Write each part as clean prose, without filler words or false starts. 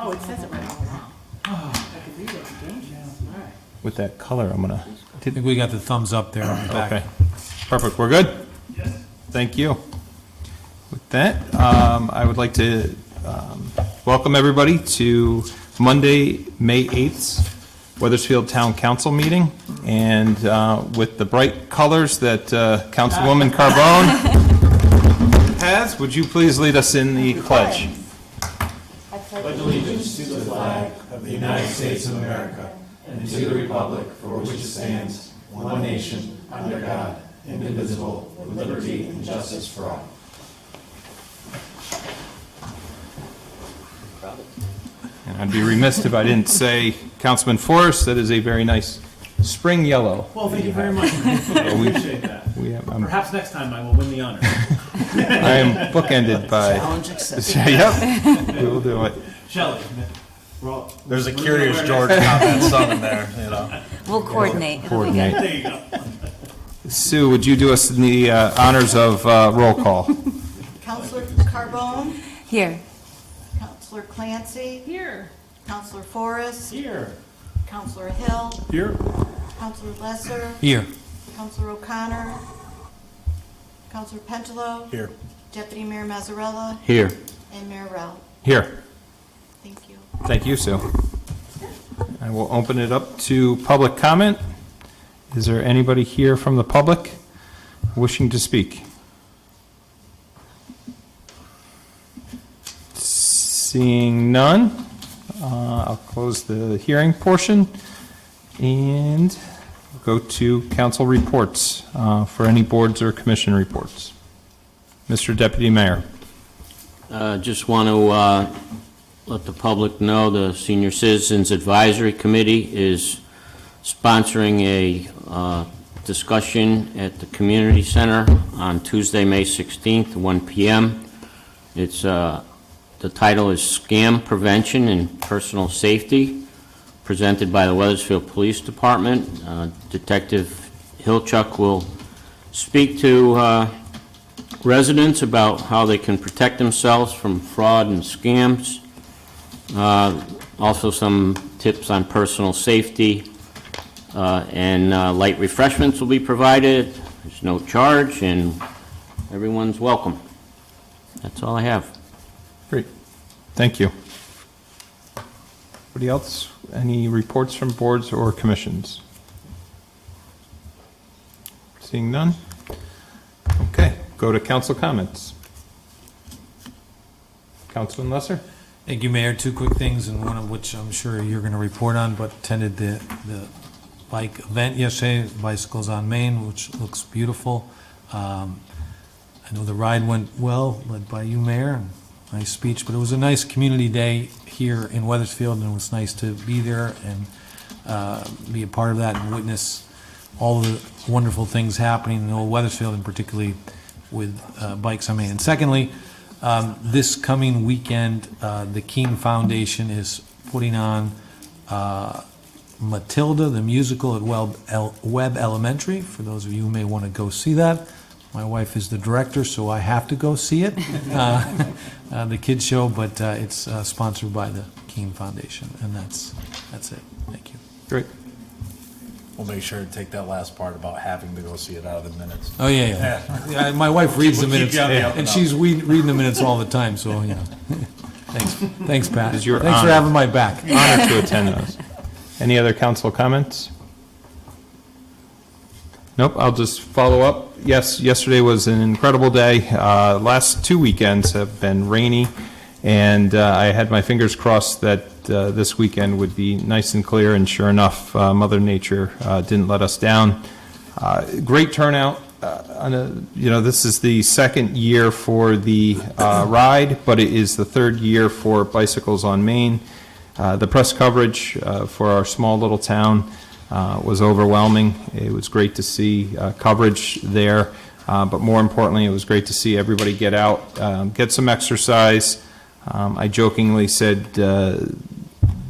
Oh, it says it right all along. I could read it again. All right. With that color, I'm gonna. I think we got the thumbs up there on the back. Okay, perfect. We're good. Yes. Thank you. With that, I would like to welcome everybody to Monday, May 8th, Weathersfield Town Council meeting. And with the bright colors that Councilwoman Carbone has, would you please lead us in the pledge? Pledge allegiance to the flag of the United States of America and to the republic for which it stands, one nation, under God, indivisible, with liberty and justice for all. And I'd be remiss if I didn't say, Councilman Forrest, that is a very nice spring yellow. Well, thank you very much. I we- appreciate that. I'm, Perhaps next time I will win the honor. I am bookended by. Challenge accepted. Yep, we will do it. Shelley. There's a Curious George comment something there, you know. We'll coordinate. Coordinate. There you go. Sue, would you do us the honors of roll call? Counselor Carbone, Here. Counselor Clancy, Here. Counselor Forrest, Here. Counselor Hill, Here. Counselor Lesser, Here. Counselor O'Connor, Counselor Pentelo, Here. Deputy Mayor Mazzarella, Here. and Mayor Rao. Here. Thank you. Thank you, Sue. I will open it up to public comment. Is there anybody here from the public wishing to speak? Seeing none, I'll close the hearing portion and go to council reports for any boards or commission reports. Mr. Deputy Mayor. Just want to let the public know the Senior Citizens Advisory Committee is sponsoring a discussion at the Community Center on Tuesday, May 16th, 1 p.m. It's the title is Scam Prevention and Personal Safety, presented by the Weathersfield Police Department. Detective Hilchuk will speak to residents about how they can protect themselves from fraud and scams. Also some tips on personal safety, and light refreshments will be provided. There's no charge, and everyone's welcome. That's all I have. Great. Thank you. Anybody else? Any reports from boards or commissions? Seeing none? Okay, go to council comments. Councilman Lesser? Thank you, Mayor. Two quick things, and one of which I'm sure you're going to report on, but attended the bike event yesterday, Bicycles on Main, which looks beautiful. I know the ride went well, led by you, Mayor, and nice speech, but it was a nice community day here in Weathersfield, and it was nice to be there and be a part of that and witness all the wonderful things happening in Old Weathersfield, and particularly with Bikes on Main. And secondly, this coming weekend, the Keene Foundation is putting on Matilda, the musical at Webb Elementary. For those of you who may want to go see that, my wife is the director, so I have to go see it, the kids show, but it's sponsored by the Keene Foundation, and that's it. Thank you. Great. We'll make sure to take that last part about having to go see it out of the minutes. Oh, yeah. My wife reads the We'll keep minutes, you on the up and and up. she's reading the minutes all the time, so, yeah. Thanks, Pat. It's your Thanks for honor. having my back. Honor to attend those. Any other council comments? Nope, I'll just follow up. Yes, yesterday was an incredible day. Last 2 weekends have been rainy, and I had my fingers crossed that this weekend would be nice and clear, and sure enough, Mother Nature didn't let us down. Great turnout. This is the second year for the ride, but it is the third year for Bicycles on Main. The press coverage for our small little town was overwhelming. It was great to see coverage there, but more importantly, it was great to see everybody get out, get some exercise. I jokingly said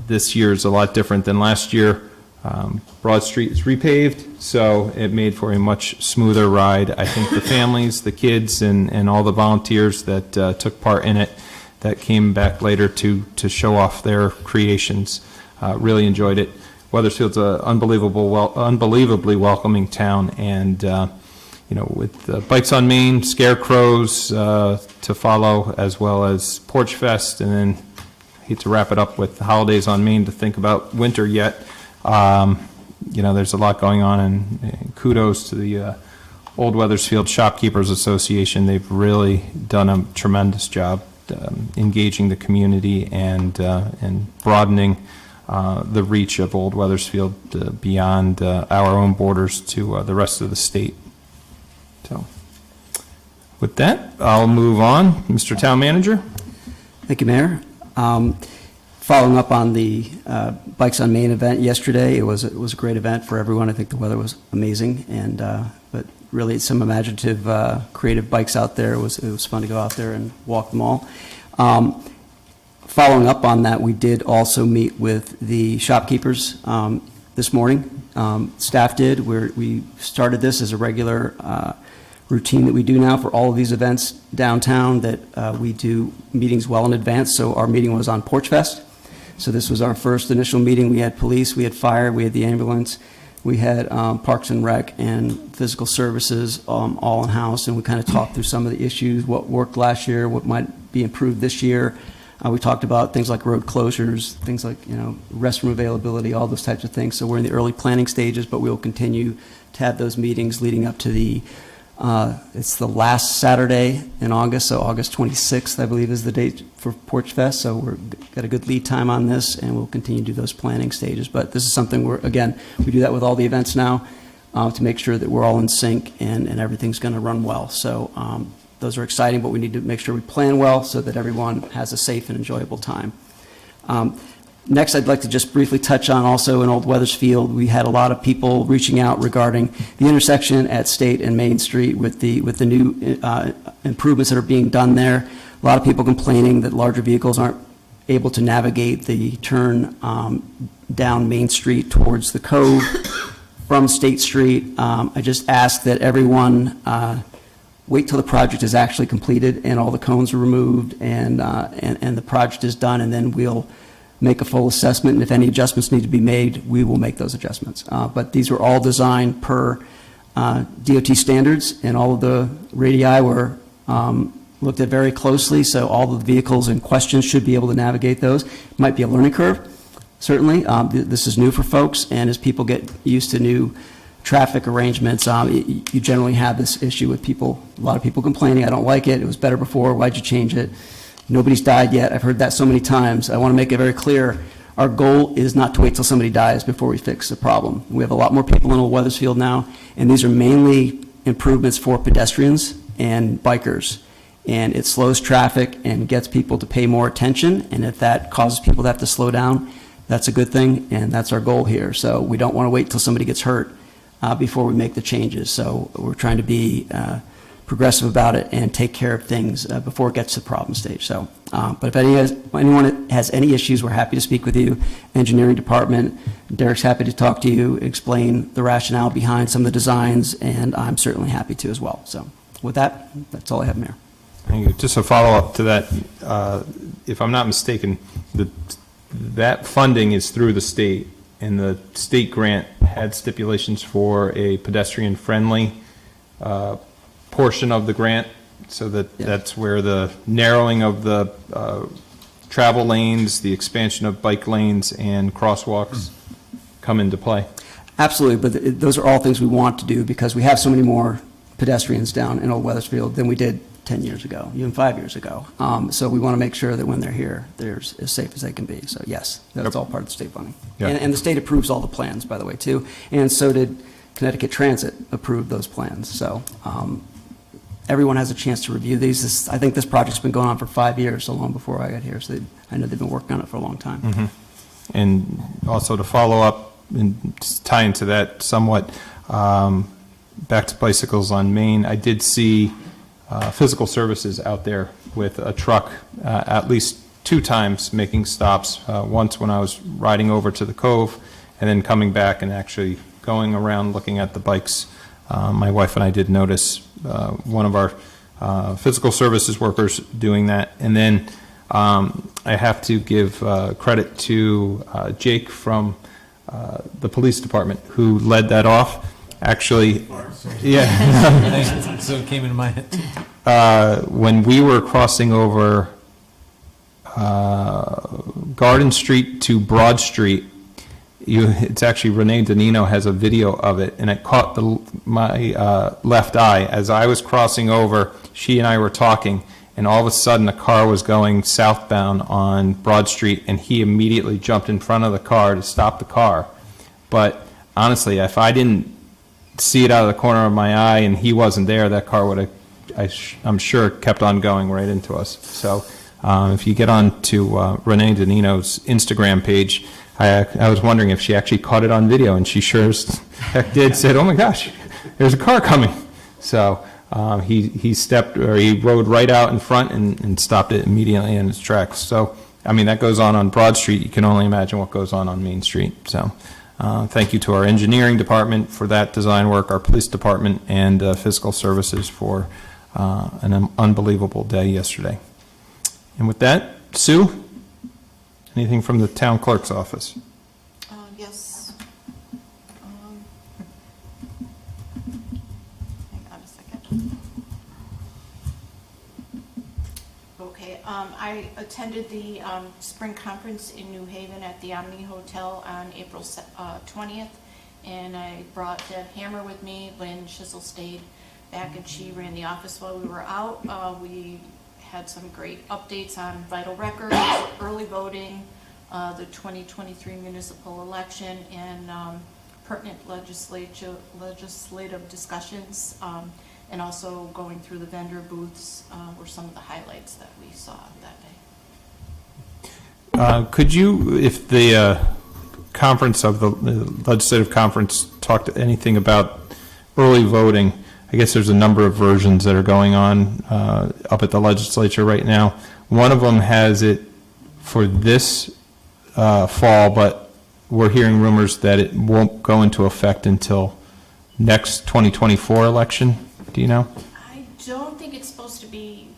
this year is a lot different than last year. Broad Street is repaved, so it made for a much smoother ride. I think the families, the kids, and all the volunteers that took part in it that came back later to show off their creations. Really enjoyed it. Weathersfield's an unbelievably welcoming town, and with Bikes on Main, Scarecrows to follow, as well as Porch Fest, and then hate to wrap it up with the holidays on Main to think about winter yet. There's a lot going on, and kudos to the Old Weathersfield Shopkeepers Association. They've really done a tremendous job engaging the community and broadening the reach of Old Weathersfield beyond our own borders to the rest of the state. So, with that, I'll move on. Mr. Town Manager? Thank you, Mayor. Following up on the Bikes on Main event yesterday, it was a great event for everyone. I think the weather was amazing, and but really some imaginative, creative bikes out there. It was fun to go out there and walk them all. Following up on that, we did also meet with the shopkeepers this morning. Staff did. We started this as a regular routine that we do now for all of these events downtown, that we do meetings well in advance. So our meeting was on Porch Fest. So this was our first initial meeting. We had police, we had fire, we had the ambulance, we had Parks and Rec and physical services all in-house, and we kind of talked through some of the issues, what worked last year, what might be improved this year. We talked about things like road closures, things like, restroom availability, all those types of things. So we're in the early planning stages, but we'll continue to have those meetings leading up to it's the last Saturday in August, so August 26th, I believe, is the date for Porch Fest. So we've got a good lead time on this, and we'll continue to do those planning stages. But this is something we do that with all the events now to make sure that we're all in sync and everything's going to run well. So those are exciting, but we need to make sure we plan well so that everyone has a safe and enjoyable time. Next, I'd like to just briefly touch on also in Old Weathersfield, we had a lot of people reaching out regarding the intersection at State and Main Street with the new improvements that are being done there. A lot of people complaining that larger vehicles aren't able to navigate the turn down Main Street towards the Cove from State Street. I just ask that everyone wait till the project is actually completed and all the cones are removed and the project is done, and then we'll make a full assessment, and if any adjustments need to be made, we will make those adjustments. But these were all designed per DOT standards, and all of the radii were looked at very closely, so all of the vehicles in question should be able to navigate those. Might be a learning curve, certainly. This is new for folks, and as people get used to new traffic arrangements, you generally have this issue with people, a lot of people complaining, I don't like it, it was better before, why'd you change it? Nobody's died yet. I've heard that so many times. I want to make it very clear. Our goal is not to wait till somebody dies before we fix the problem. We have a lot more people in Old Weathersfield now, and these are mainly improvements for pedestrians and bikers. And it slows traffic and gets people to pay more attention, and if that causes people to have to slow down, that's a good thing, and that's our goal here. So we don't want to wait till somebody gets hurt before we make the changes. So we're trying to be progressive about it and take care of things before it gets to the problem stage. So, but if anyone has any issues, we're happy to speak with you. Engineering department, Derek's happy to talk to you, explain the rationale behind some of the designs, and I'm certainly happy to as well. So with that, that's all I have, Mayor. Thank you. Just a follow-up to that, if I'm not mistaken, that funding is through the state, and the state grant had stipulations for a pedestrian-friendly portion of the grant, so that that's where the narrowing of the travel lanes, the expansion of bike lanes and crosswalks come into play. Absolutely, but those are all things we want to do because we have so many more pedestrians down in Old Weathersfield than we did 10 years ago, even 5 years ago. So we want to make sure that when they're here, they're as safe as they can be. So yes, that's all part of the state funding. Yeah. And the state approves all the plans, by the way, too. And so did Connecticut Transit approve those plans. So everyone has a chance to review these. I think this project's been going on for 5 years, so long before I got here. So I know they've been working on it for a long time. Mm-hmm. And also to follow up and tie into that somewhat, back to bicycles on Main, I did see physical services out there with a truck at least 2 times making stops, once when I was riding over to the Cove and then coming back and actually going around looking at the bikes. My wife and I did notice one of our physical services workers doing that. And then I have to give credit to Jake from the police department who led that off. Actually, yeah. Thanks. So it came into my head. When we were crossing over Garden Street to Broad Street, it's actually Renee Deane has a video of it, and it caught my left eye. As I was crossing over, she and I were talking, and all of a sudden a car was going southbound on Broad Street, and he immediately jumped in front of the car to stop the car. But honestly, if I didn't see it out of the corner of my eye and he wasn't there, that car would have, I'm sure, kept on going right into us. So if you get on to Renee Danino's Instagram page, I was wondering if she actually caught it on video, and she sure as heck did. Said, "Oh my gosh, there's a car coming!" So he rode right out in front and stopped it immediately in its tracks. So I mean, that goes on Broad Street. You can only imagine what goes on Main Street. So thank you to our engineering department for that design work, our police department, and fiscal services for an unbelievable day yesterday. And with that, Sue, anything from the town clerk's office? Yes. Hang on a second. Okay, I attended the spring conference in New Haven at the Omni Hotel on April 20th, and I brought Deb Hammer with me. Lynn Schissel stayed back, and she ran the office while we were out. We had some great updates on vital records, early voting, the 2023 municipal election, and pertinent legislative discussions, and also going through the vendor booths were some of the highlights that we saw that day. Could you, if the conference of the legislative conference talked anything about early voting, I guess there's a number of versions that are going on up at the legislature right now. One of them has it for this fall, but we're hearing rumors that it won't go into effect until next 2024 election. Do you know? I don't think it's supposed to be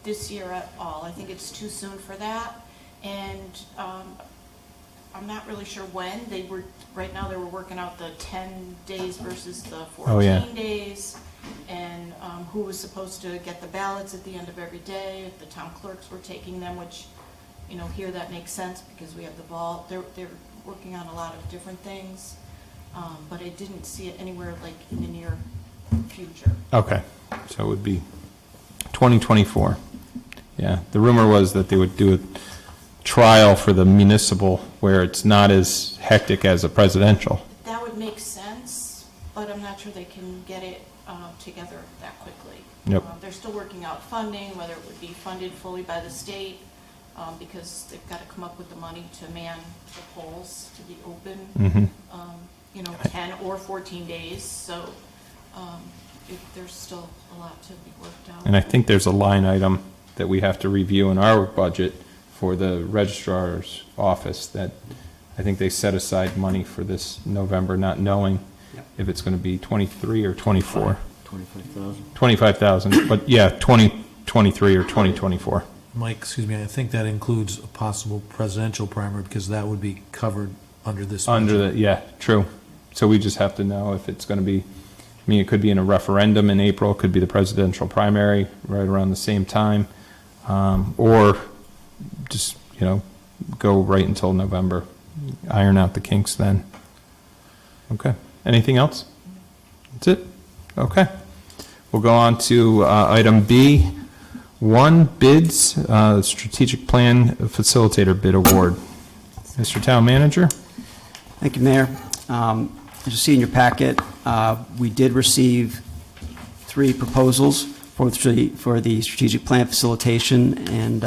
this year at all. I think it's too soon for that, and I'm not really sure when. Right now they were working out the 10 days versus the 14 days, and who was supposed to get the ballots at the end of every day, if the town clerks were taking them, which, you know, here that makes sense because we have the vault. They're working on a lot of different things, but I didn't see it anywhere like in the near future. Okay, so it would be 2024. Yeah, the rumor was that they would do a trial for the municipal where it's not as hectic as a presidential. That would make sense, but I'm not sure they can get it together that quickly. Yep. They're still working out funding, whether it would be funded fully by the state, because they've got to come up with the money to man the polls to be open, Mm-hmm. 10 or 14 days. So there's still a lot to be worked out. And I think there's a line item that we have to review in our budget for the registrar's office that I think they set aside money for this November, not knowing if it's going to be 23 or 24. 25,000. 25,000, but yeah, 2023 or 2024. Mike, excuse me, I think that includes a possible presidential primary because that would be covered under this. Under the, yeah, true. So we just have to know if it's going to be, I mean, it could be in a referendum in April, it could be the presidential primary right around the same time, or just, go right until November, iron out the kinks then. Okay. Anything else? That's it? Okay. We'll go on to item B, 1, bids, strategic plan facilitator bid award. Mr. Town Manager? Thank you, Mayor. As you see in your packet, we did receive 3 proposals for the strategic plan facilitation and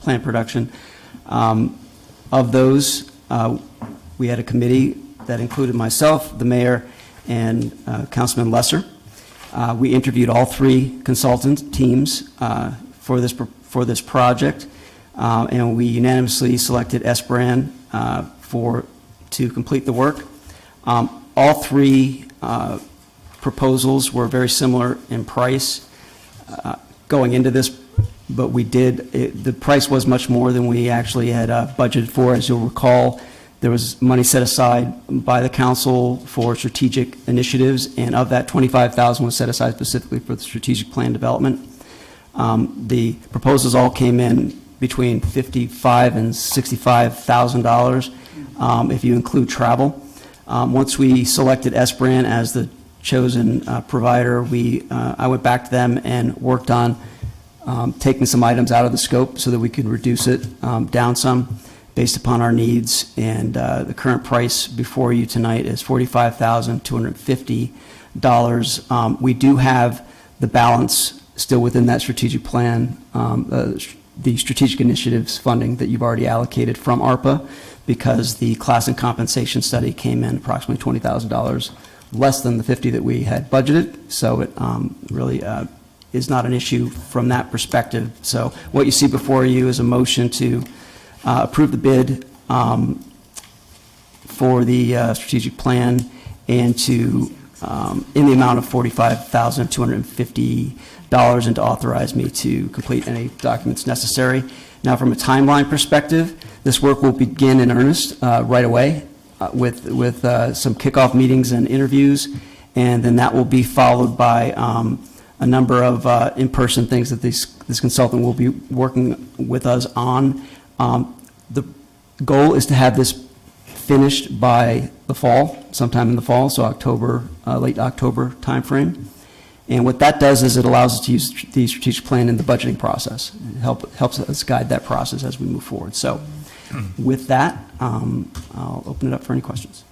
plan production. Of those, we had a committee that included myself, the mayor, and Councilman Lesser. We interviewed all 3 consultant teams for this project, and we unanimously selected Esperan to complete the work. All 3 proposals were very similar in price. Going into this but we did, the price was much more than we actually had budgeted for. As you'll recall, there was money set aside by the council for strategic initiatives, and of that, $25,000 was set aside specifically for the strategic plan development. The proposals all came in between $55,000 and $65,000 if you include travel. Once we selected S-Brand as the chosen provider, I went back to them and worked on taking some items out of the scope so that we could reduce it down some based upon our needs. And the current price before you tonight is $45,250. We do have the balance still within that strategic plan, the strategic initiatives funding that you've already allocated from ARPA, because the class and compensation study came in approximately $20,000 less than the 50 that we had budgeted. So it really is not an issue from that perspective. So what you see before you is a motion to approve the bid for the strategic plan, and to, in the amount of $45,250, and to authorize me to complete any documents necessary. Now, from a timeline perspective, this work will begin in earnest right away with some kickoff meetings and interviews, and then that will be followed by a number of in-person things that this consultant will be working with us on. The goal is to have this finished by the fall, sometime in the fall, so October, late October timeframe. And what that does is it allows us to use the strategic plan in the budgeting process. It helps us guide that process as we move forward. So with that, I'll open it up for any questions.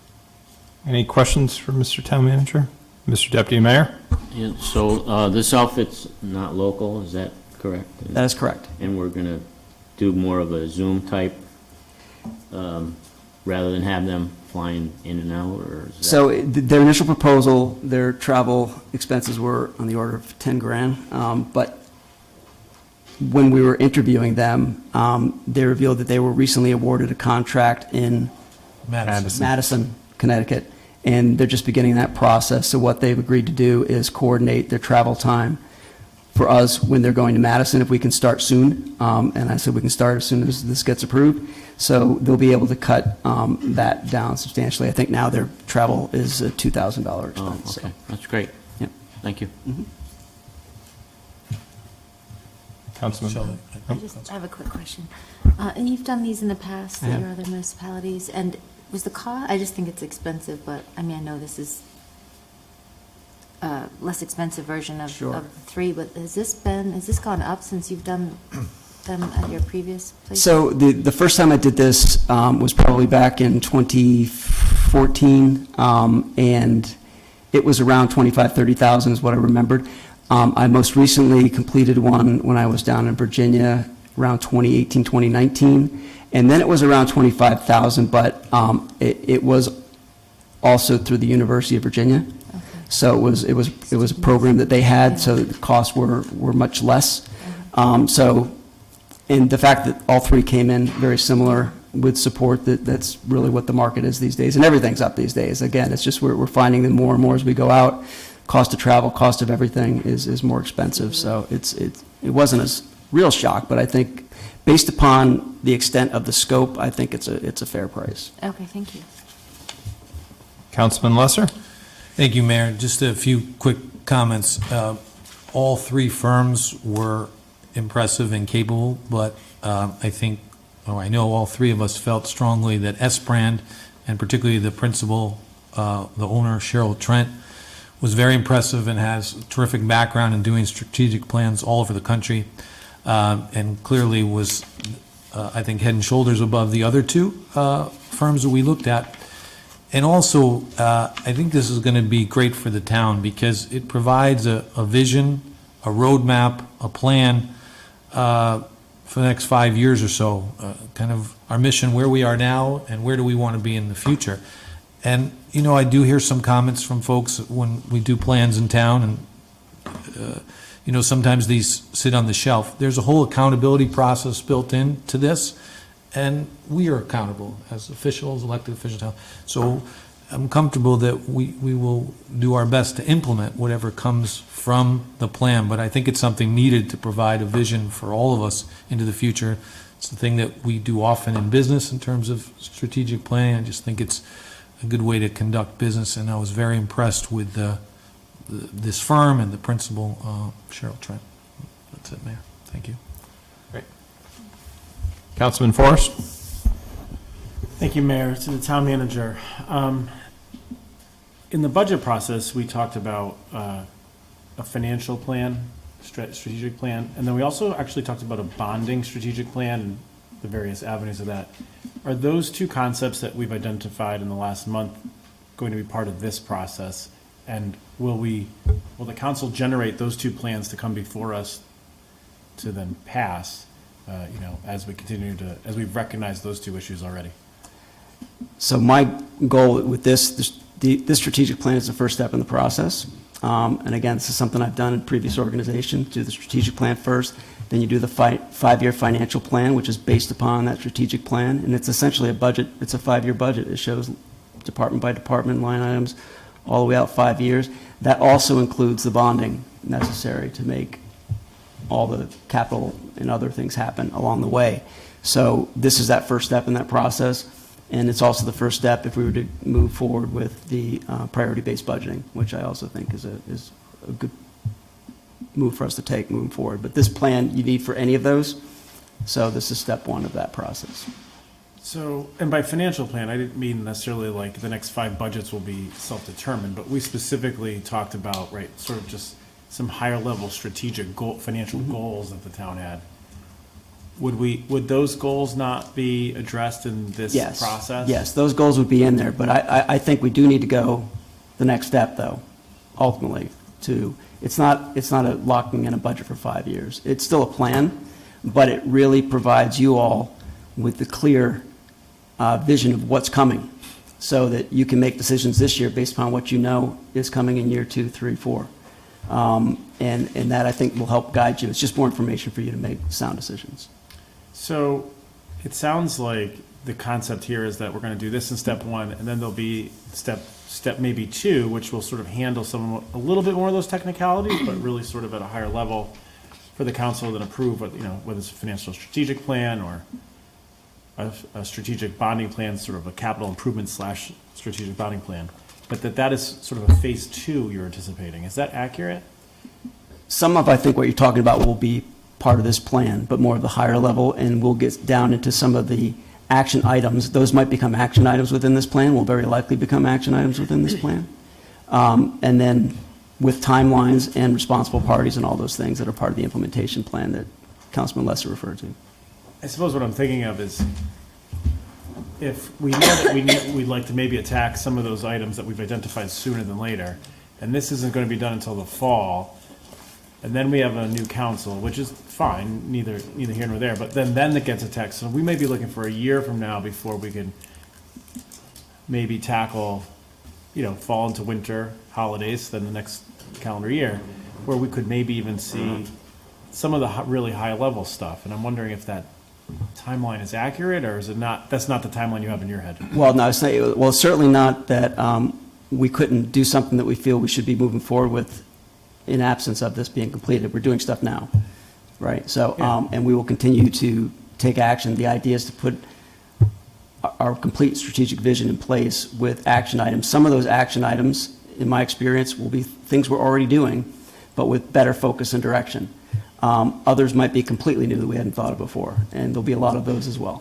Any questions for Mr. Town Manager? Mr. Deputy Mayor? Yeah, so this outfit's not local, is that correct? That is correct. And we're going to do more of a Zoom type, rather than have them flying in and out, or is that? So their initial proposal, their travel expenses were on the order of 10 grand. But when we were interviewing them, they revealed that they were recently awarded a contract in Madison, Connecticut, and they're just beginning that process. So what they've agreed to do is coordinate their travel time for us when they're going to Madison, if we can start soon. And I said we can start as soon as this gets approved. So they'll be able to cut that down substantially. I think now their travel is a $2,000 expense. Oh, so. okay, that's great. Yep. Thank you. Councilman? Oh, I have a quick question. And you've done these in the past at your other municipalities, and was the cost, I just think it's expensive, but, I mean, I know this is a less expensive version of Sure. the three, but has this gone up since you've done them at your previous place? So the first time I did this was probably back in 2014, and it was around 25,000, 30,000 is what I remembered. I most recently completed one when I was down in Virginia around 2018, 2019, and then it was around 25,000, but it was also through the University of Virginia. Okay. So it was a program that they had, so the costs were much less. And the fact that all three came in very similar with support, that's really what the market is these days, and everything's up these days. Again, it's just we're finding them more and more as we go out. Cost of travel, cost of everything is more expensive, so it wasn't a real shock, but I think based upon the extent of the scope, I think it's a fair price. Okay, thank you. Councilman Lesser? Thank you, Mayor. Just a few quick comments. All three firms were impressive and capable, but I know all three of us felt strongly that S-Brand, and particularly the principal, the owner, Cheryl Trent, was very impressive and has a terrific background in doing strategic plans all over the country, and clearly was, I think, head and shoulders above the other two firms that we looked at. And also, I think this is going to be great for the town because it provides a vision, a roadmap, a plan for the next 5 years or so, kind of our mission, where we are now and where do we want to be in the future. And, you know, I do hear some comments from folks when we do plans in town, and, you know, sometimes these sit on the shelf. There's a whole accountability process built into this, and we are accountable as officials, elected officials. So I'm comfortable that we will do our best to implement whatever comes from the plan, but I think it's something needed to provide a vision for all of us into the future. It's the thing that we do often in business in terms of strategic planning. I just think it's a good way to conduct business, and I was very impressed with this firm and the principal, Cheryl Trent. That's it, Mayor. Thank you. Councilman Forrest? Thank you, Mayor. To the town manager. In the budget process, we talked about a financial plan, strategic plan, and then we also actually talked about a bonding strategic plan and the various avenues of that. Are those two concepts that we've identified in the last month going to be part of this process? And will the council generate those two plans to come before us to then pass, as we continue as we've recognized those two issues already? So my goal with this strategic plan is the first step in the process. And again, this is something I've done in previous organizations. Do the strategic plan first, then you do the five-year financial plan, which is based upon that strategic plan. And it's essentially a budget. It's a 5-year budget. It shows department by department line items all the way out 5 years. That also includes the bonding necessary to make all the capital and other things happen along the way. So this is that first step in that process. And it's also the first step if we were to move forward with the priority-based budgeting, which I also think is a good move for us to take moving forward. But this plan you need for any of those, so this is step one of that process. So, and by financial plan, I didn't mean necessarily like the next 5 budgets will be self-determined, but we specifically talked about, right, sort of just some higher level strategic financial goals that the town had. Would those goals not be addressed in this process? Yes, those goals would be in there, but I think we do need to go the next step, though, ultimately, it's not a locking in a budget for 5 years. It's still a plan, but it really provides you all with the clear vision of what's coming, so that you can make decisions this year based upon what you know is coming in year 2, 3, 4. And that, I think, will help guide you. It's just more information for you to make sound decisions. So it sounds like the concept here is that we're going to do this in step 1, and then there'll be step maybe 2, which will sort of handle a little bit more of those technicalities, but really sort of at a higher level for the council to approve, whether it's a financial strategic plan or a strategic bonding plan, sort of a capital improvement / strategic bonding plan. But that is sort of a phase 2 you're anticipating. Is that accurate? Some of, I think, what you're talking about will be part of this plan, but more of the higher level, and we'll get down into some of the action items. Those might become action items within this plan, will very likely become action items within this plan. And then with timelines and responsible parties and all those things that are part of the implementation plan that Councilman Lesser referred to. I suppose what I'm thinking of is if we know that we'd like to maybe attack some of those items that we've identified sooner than later, and this isn't going to be done until the fall, and then we have a new council, which is fine, neither here nor there, but then it gets attacked. So we may be looking for a year from now before we can maybe tackle, fall into winter holidays, then the next calendar year, where we could maybe even see some of the really high level stuff. And I'm wondering if that timeline is accurate, or is it not? That's not the timeline you have in your head. Well, no, it's certainly not that we couldn't do something that we feel we should be moving forward with in absence of this being completed. We're doing stuff now, right? So, and we will continue to take action. The idea is to put our complete strategic vision in place with action items. Some of those action items, in my experience, will be things we're already doing, but with better focus and direction. Others might be completely new that we hadn't thought of before, and there'll be a lot of those as well.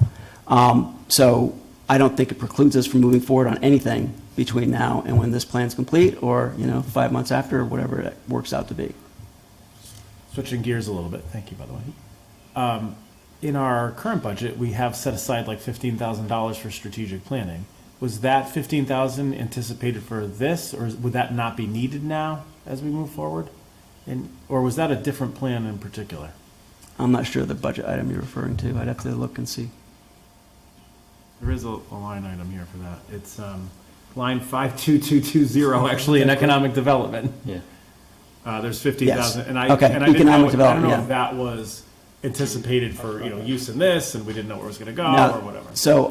So I don't think it precludes us from moving forward on anything between now and when this plan's complete, or 5 months after, or whatever it works out to be. Switching gears a little bit, thank you, by the way. In our current budget, we have set aside like $15,000 for strategic planning. Was that $15,000 anticipated for this, or would that not be needed now as we move forward? Or was that a different plan in particular? I'm not sure the budget item you're referring to. I'd have to look and see. There is a line item here for that. It's line 52220, actually, in economic development. Yeah. There's 15,000, Yes. and Okay. I didn't know, Economic development, I don't know yeah. if that was anticipated for use in this, and we didn't know where it was going to go Now, or whatever. So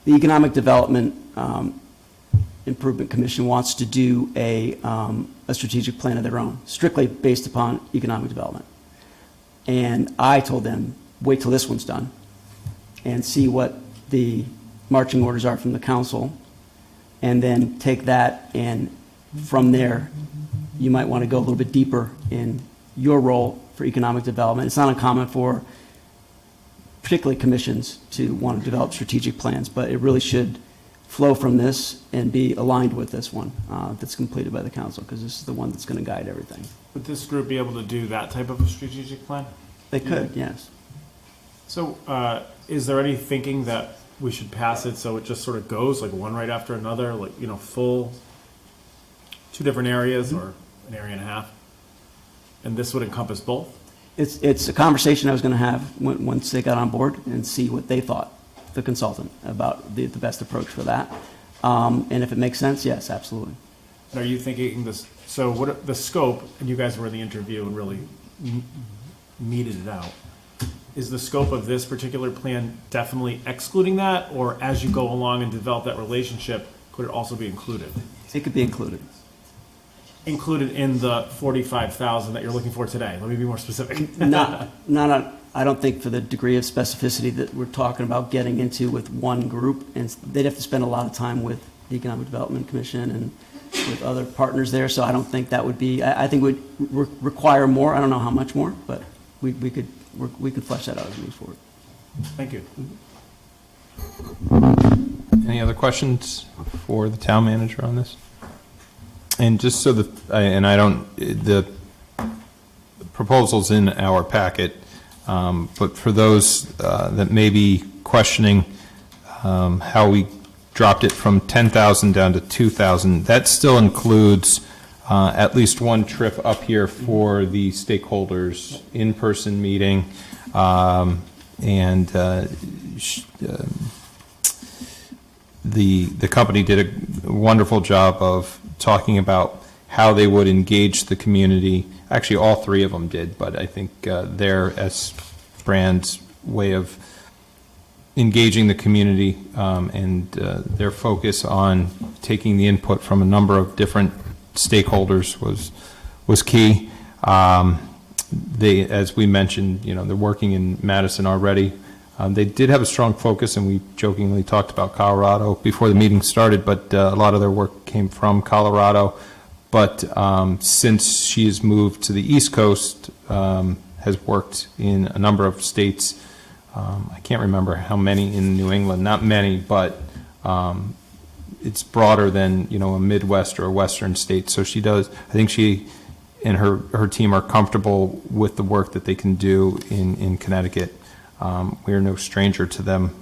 the economic development Improvement Commission wants to do a strategic plan of their own, strictly based upon economic development. And I told them, wait till this one's done and see what the marching orders are from the council, and then take that, and from there, you might want to go a little bit deeper in your role for economic development. It's not uncommon for particularly commissions to want to develop strategic plans, but it really should flow from this and be aligned with this one that's completed by the council, because this is the one that's going to guide everything. Would this group be able to do that type of a strategic plan? They could, yes. So, is there any thinking that we should pass it so it just sort of goes like one right after another, like, you know, full, two different areas or an area and a half? And this would encompass both? It's a conversation I was going to have once they got on board and see what they thought, the consultant, about the best approach for that. And if it makes sense, yes, absolutely. And are you thinking this, so what, the scope, and you guys were in the interview and really meted it out, is the scope of this particular plan definitely excluding that, or as you go along and develop that relationship, could it also be included? It could be included. Included in the 45,000 that you're looking for today? Let me be more specific. I don't think for the degree of specificity that we're talking about getting into with one group, and they'd have to spend a lot of time with the Economic Development Commission and with other partners there, so I don't think that would be, I think would require more. I don't know how much more, but we could flesh that out as we move forward. Thank you. Any other questions for the town manager on this? And just so the proposal's in our packet, but for those that may be questioning how we dropped it from 10,000 down to 2,000, that still includes at least one trip up here for the stakeholders in-person meeting, and the company did a wonderful job of talking about how they would engage the community. Actually, all three of them did, but I think their S-brand's way of engaging the community and their focus on taking the input from a number of different stakeholders was key. They, as we mentioned, you know, they're working in Madison already. They did have a strong focus, and we jokingly talked about Colorado before the meeting started, but a lot of their work came from Colorado. But since she has moved to the East Coast, has worked in a number of states. I can't remember how many in New England, not many, but it's broader than, you know, a Midwest or a Western state. So she does, I think she and her team are comfortable with the work that they can do in Connecticut. We are no stranger to them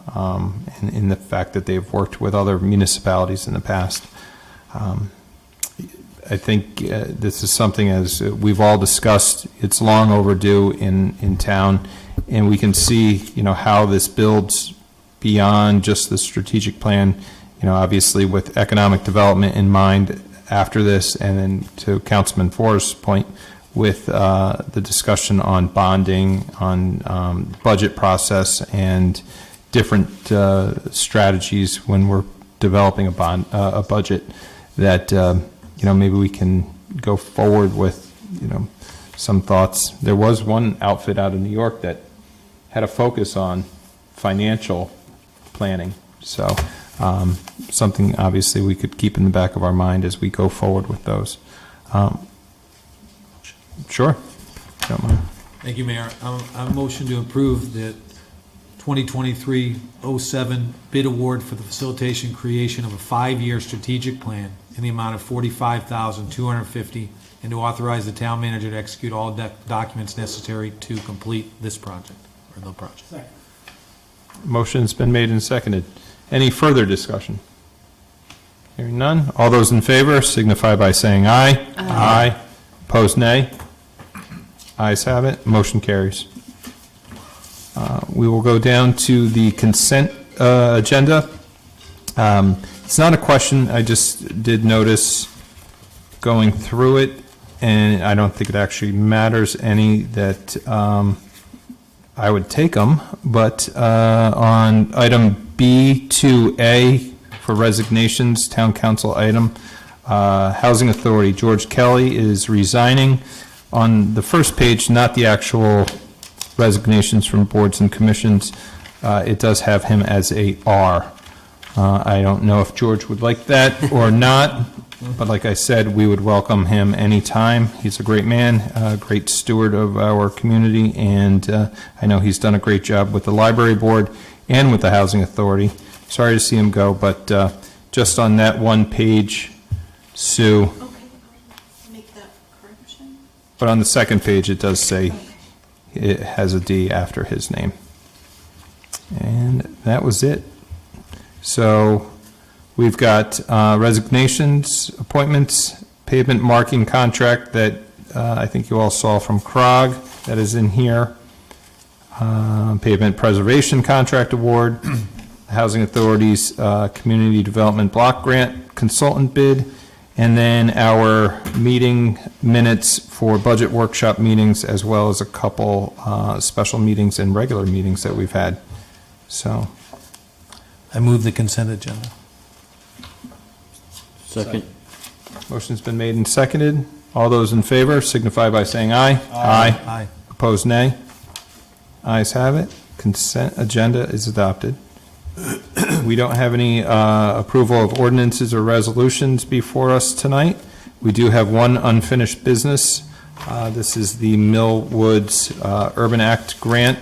in the fact that they've worked with other municipalities in the past. I think this is something, as we've all discussed, it's long overdue in town, and we can see, you know, how this builds beyond just the strategic plan, you know, obviously with economic development in mind after this, and then to Councilman Forrest's point, with the discussion on bonding, on budget process, and different strategies when we're developing a budget, that you know, maybe we can go forward with, you know, some thoughts. There was one outfit out of New York that had a focus on financial planning, so something obviously we could keep in the back of our mind as we go forward with those. Sure. Don't mind. Thank you, Mayor. I motion to approve the 2023-07 bid award for the facilitation creation of a 5-year strategic plan in the amount of $45,250, and to authorize the town manager to execute all documents necessary to complete this project, or the project. Motion's been made and seconded. Any further discussion? Hearing none. All those in favor signify by saying aye. Aye. Opposed, nay. Ayes have it. Motion carries. We will go down to the consent agenda. It's not a question. I just did notice going through it, and I don't think it actually matters any that I would take them. But on item B2A for resignations, town council item. Housing Authority, George Kelly is resigning. On the first page, not the actual resignations from boards and commissions, it does have him as a R. I don't know if George would like that or not, but like I said, we would welcome him anytime. He's a great man, a great steward of our community, and I know he's done a great job with the library board and with the Housing Authority. Sorry to see him go, but just on that one page, Sue, Okay, make that correction. but on the second page, it does say it has a D after his name. And that was it. So we've got resignations, appointments, pavement marking contract that I think you all saw from CROG that is in here. Pavement preservation contract award, Housing Authority's community development block grant consultant bid, and then our meeting minutes for budget workshop meetings, as well as a couple special meetings and regular meetings that we've had. So, I move the consent agenda. Second. motion's been made and seconded. All those in favor signify by saying aye. Aye. Aye. Opposed, nay. Ayes have it. Consent agenda is adopted. We don't have any approval of ordinances or resolutions before us tonight. We do have one unfinished business. This is the Mill Woods Urban Act grant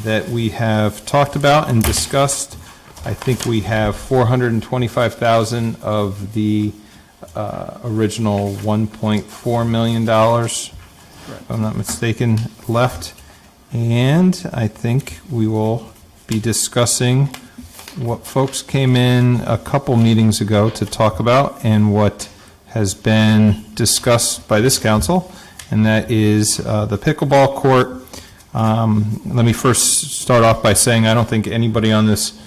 that we have talked about and discussed. I think we have $425,000 of the original $1.4 million, if I'm not mistaken, left. And I think we will be discussing what folks came in a couple meetings ago to talk about and what has been discussed by this council, and that is the pickleball court. Let me first start off by saying I don't think anybody on this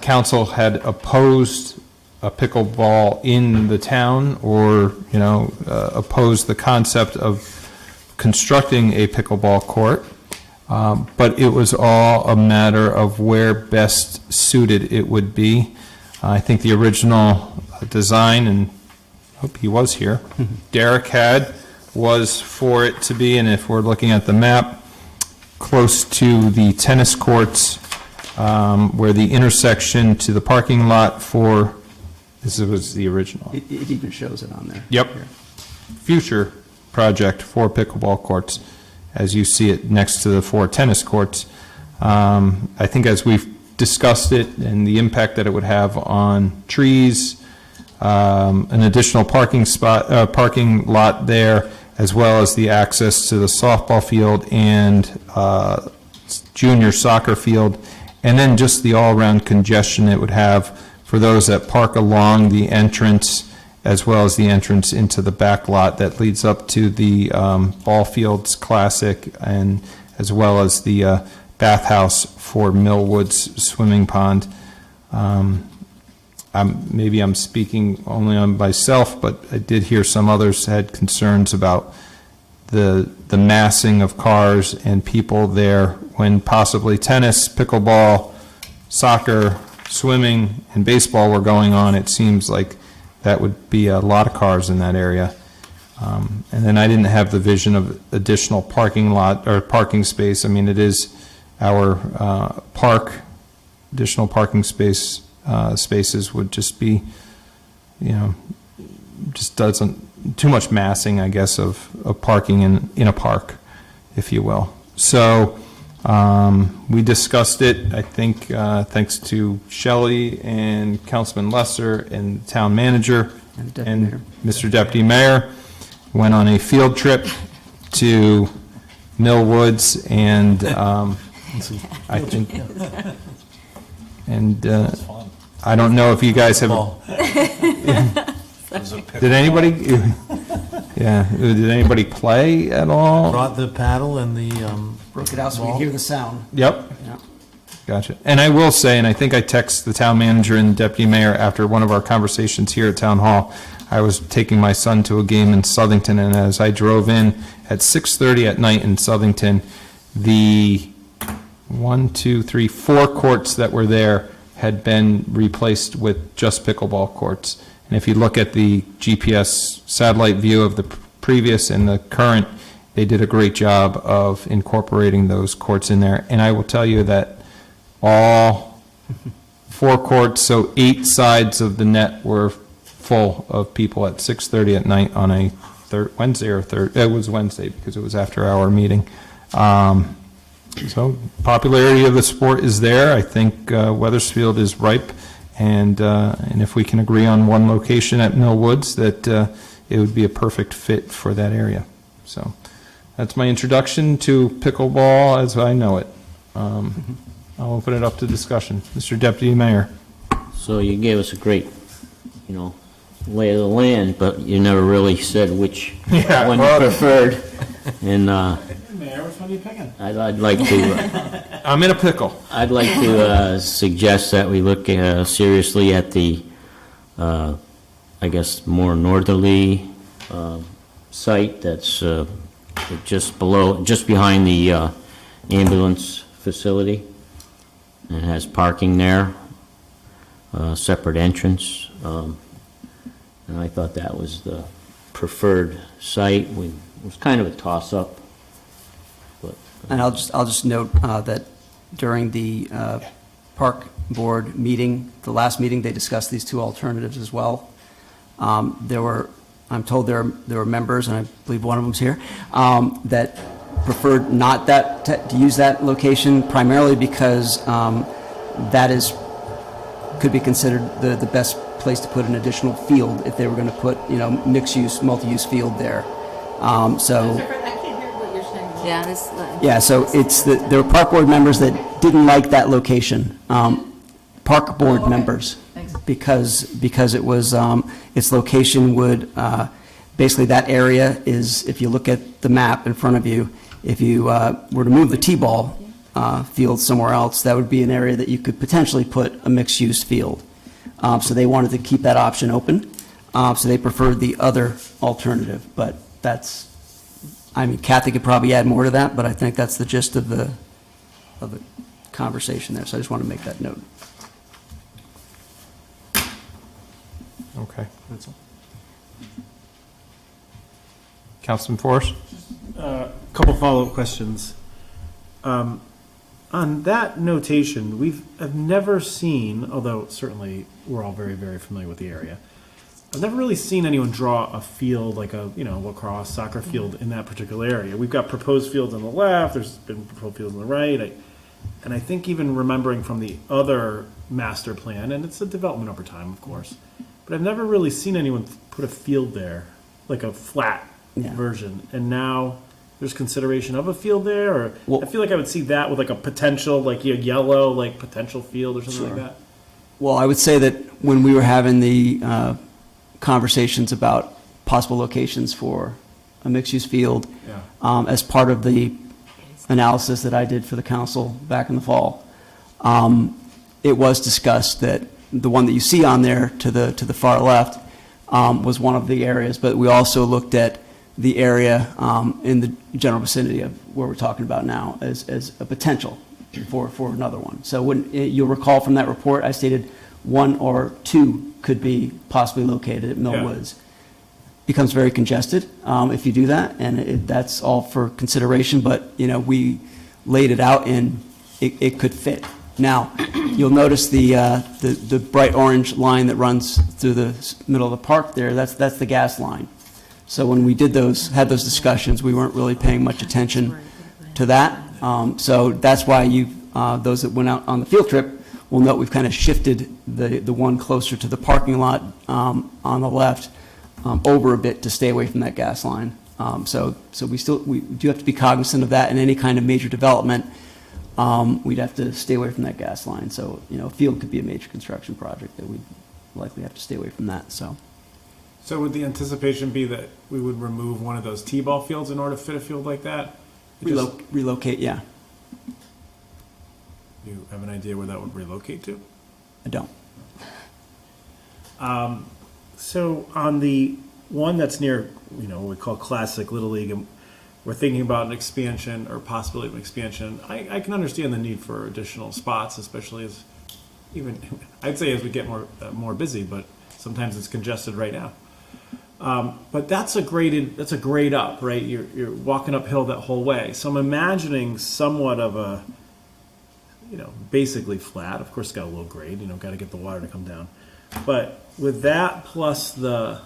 council had opposed a pickleball in the town or, opposed the concept of constructing a pickleball court. But it was all a matter of where best suited it would be. I think the original design, and I hope he was here, Derek had, was for it to be, and if we're looking at the map, close to the tennis courts, where the intersection to the parking lot for, this was the original. It even shows it on there. Yep. Future project for pickleball courts, as you see it next to the 4 tennis courts. I think as we've discussed it and the impact that it would have on trees, an additional parking lot there, as well as the access to the softball field and junior soccer field, and then just the all-around congestion it would have for those that park along the entrance, as well as the entrance into the back lot that leads up to the Ball Fields Classic, and as well as the bathhouse for Millwoods Swimming Pond. Maybe I'm speaking only on myself, but I did hear some others had concerns about the massing of cars and people there when possibly tennis, pickleball, soccer, swimming, and baseball were going on. It seems like that would be a lot of cars in that area. And then I didn't have the vision of additional parking lot or parking space. I mean, it is our park. Additional parking spaces would just be, just doesn't, too much massing, I guess, of parking in a park, if you will. So we discussed it, I think, thanks to Shelley and Councilman Lesser and the town manager and Mr. Deputy Mayor. Went on a field trip to Mill Woods, and I think, and I don't know if you guys have. Did anybody? Yeah. Did anybody play at all? Brought the paddle and the, Broke it out so we can hear the sound. Yep. Yeah. Gotcha. And I will say, and I think I texted the town manager and the deputy mayor after one of our conversations here at Town Hall, I was taking my son to a game in Southington, and as I drove in at 6:30 at night in Southington, the 4 courts that were there had been replaced with just pickleball courts. And if you look at the GPS satellite view of the previous and the current, they did a great job of incorporating those courts in there. And I will tell you that all 4 courts, so 8 sides of the net were full of people at 6:30 at night on a Wednesday or Thursday. It was Wednesday because it was after our meeting. So popularity of the sport is there. I think Weathersfield is ripe, and if we can agree on one location at Mill Woods, that it would be a perfect fit for that area. So that's my introduction to pickleball as I know it. I'll open it up to discussion. Mr. Deputy Mayor. So you gave us a great, lay of the land, but you never really said which one you preferred. And Mayor, which one are you picking? I'd like to, I'm in a pickle. I'd like to suggest that we look seriously at the, I guess, more northerly site that's just behind the ambulance facility. It has parking there, separate entrance, and I thought that was the preferred site. It was kind of a toss-up, but And I'll just note that during the park board meeting, the last meeting, they discussed these 2 alternatives as well. I'm told there were members, and I believe one of them's here, that preferred not to use that location primarily because that could be considered the best place to put an additional field if they were going to put, mixed-use, multi-use field there. So. I can't hear what you're saying. Yeah, this. Yeah, so there were park board members that didn't like that location. Park board members, Thanks. because it was, its location would, basically that area is, if you look at the map in front of you, if you were to move the T-ball field somewhere else, that would be an area that you could potentially put a mixed-use field. So they wanted to keep that option open, so they preferred the other alternative, but Kathy could probably add more to that, but I think that's the gist of the conversation there, so I just want to make that note. Okay. Councilman Forrest? Couple follow-up questions. On that notation, I've never seen, although certainly we're all very, very familiar with the area, I've never really seen anyone draw a field like a, lacrosse, soccer field in that particular area. We've got proposed fields on the left, there's been proposed fields on the right, and I think even remembering from the other master plan, and it's a development over time, of course, but I've never really seen anyone put a field there, like a flat version, and now there's consideration of a field there, or I feel like I would see that with like a potential, like a yellow, like potential field or something like that. Well, I would say that when we were having the conversations about possible locations for a mixed-use field, as part of the analysis that I did for the council back in the fall, it was discussed that the one that you see on there to the far left was one of the areas, but we also looked at the area in the general vicinity of where we're talking about now as a potential for another one. So you'll recall from that report, I stated 1 or 2 could be possibly located at Mill Woods. Becomes very congested if you do that, and that's all for consideration, but we laid it out and it could fit. Now, you'll notice the bright orange line that runs through the middle of the park there, that's the gas line. So when we had those discussions, we weren't really paying much attention to that. So that's why those that went out on the field trip will note we've kind of shifted the one closer to the parking lot on the left over a bit to stay away from that gas line. So we do have to be cognizant of that in any kind of major development. We'd have to stay away from that gas line. So, a field could be a major construction project that we'd likely have to stay away from that, so. So would the anticipation be that we would remove one of those T-ball fields in order to fit a field like that? Relocate, yeah. Do you have an idea where that would relocate to? I don't. So on the one that's near, what we call classic Little League, and we're thinking about an expansion or possibility of an expansion, I can understand the need for additional spots, especially as even, I'd say as we get more busy, but sometimes it's congested right now. But that's a grade up, right? You're walking uphill that whole way. So I'm imagining somewhat of a, basically flat. Of course, it's got a little grade, got to get the water to come down. But with that plus are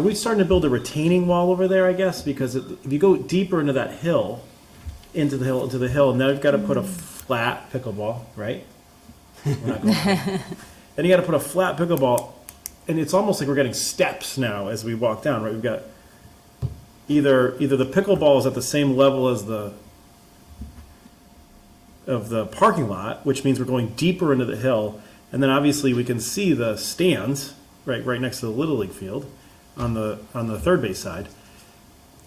we starting to build a retaining wall over there, I guess? Because if you go deeper into that hill, into the hill, now you've got to put a flat pickleball, right? We're not going there. Then you got to put a flat pickleball, and it's almost like we're getting steps now as we walk down, right? We've got either the pickleball is at the same level as the parking lot, which means we're going deeper into the hill, and then obviously we can see the stands right next to the Little League field on the third base side.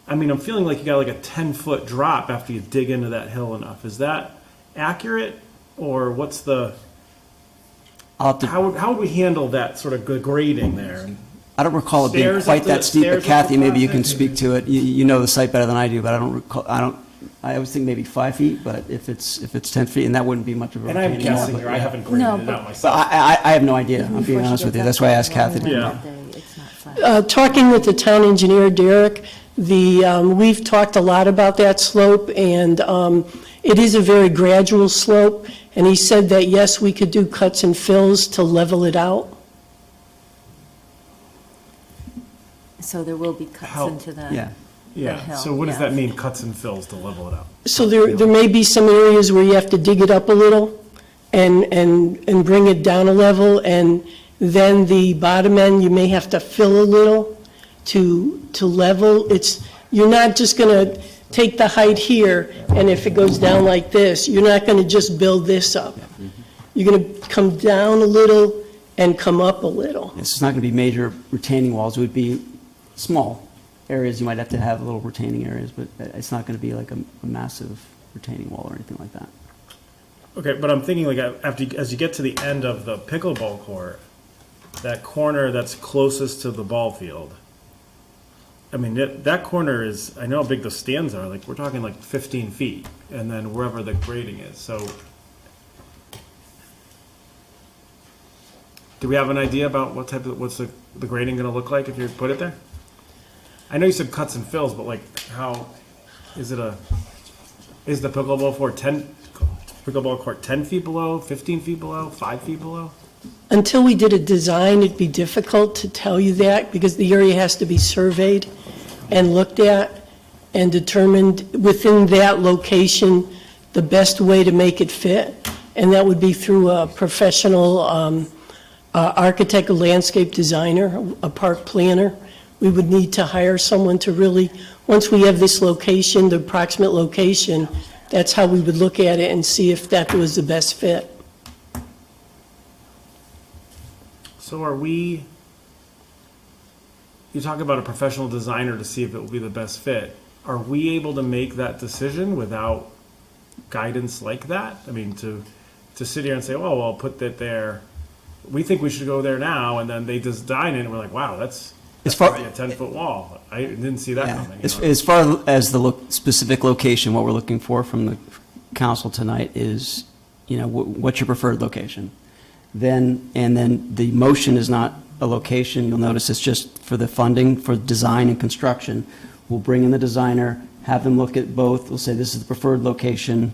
I mean, I'm feeling like you got like a 10-foot drop after you dig into that hill enough. Is that accurate, or what's the? How would we handle that sort of grading there? I don't recall it being Stairs quite up the- that steep, but stairs up Kathy, the maybe you can process? speak to it. You know the site better than I do, but I don't recall, I always think maybe 5 feet, but if it's 10 feet, and that wouldn't be much of a And I'm retaining wall, guessing but here, I yeah. haven't graded No, it but- out But myself. I have no idea, I'm being Before she honest with gets you. up That's why I there, asked Kathy. long Yeah. that day, it's not flat. Talking with the town engineer, Derek, we've talked a lot about that slope, and it is a very gradual slope, and he said that, yes, we could do cuts and fills to level it out. So there will be cuts How- into the. Yeah. Yeah, hill, so what does yeah. that mean, cuts and fills to level it out? So there may be some areas where you have to dig it up a little and bring it down a level, and then the bottom end, you may have to fill a little to level. You're not just gonna take the height here, and if it goes down like this, you're not gonna just build this up. You're gonna come down a little and come up a little. It's not going to be major retaining walls, it would be small areas, you might have to have little retaining areas, but it's not going to be like a massive retaining wall or anything like that. Okay, but I'm thinking like as you get to the end of the pickleball court, that corner that's closest to the ball field, I mean, that corner is, I know how big the stands are, like, we're talking like 15 feet, and then wherever the grading is, so. Do we have an idea about what's the grading gonna look like if you put it there? I know you said cuts and fills, but like, how, is the pickleball court 10 feet below, 15 feet below, 5 feet below? Until we did a design, it'd be difficult to tell you that, because the area has to be surveyed and looked at and determined within that location the best way to make it fit, and that would be through a professional architect, a landscape designer, a park planner. We would need to hire someone to really, once we have this location, the approximate location, that's how we would look at it and see if that was the best fit. So you talk about a professional designer to see if it will be the best fit. Are we able to make that decision without guidance like that? I mean, to sit here and say, oh, well, I'll put that there. We think we should go there now, and then they design it, and we're like, wow, that's probably a 10-foot wall. I didn't see that Yeah. coming. As far as the specific location, what we're looking for from the council tonight is, what's your preferred location? And then the motion is not a location. You'll notice it's just for the funding for design and construction. We'll bring in the designer, have them look at both. We'll say this is the preferred location,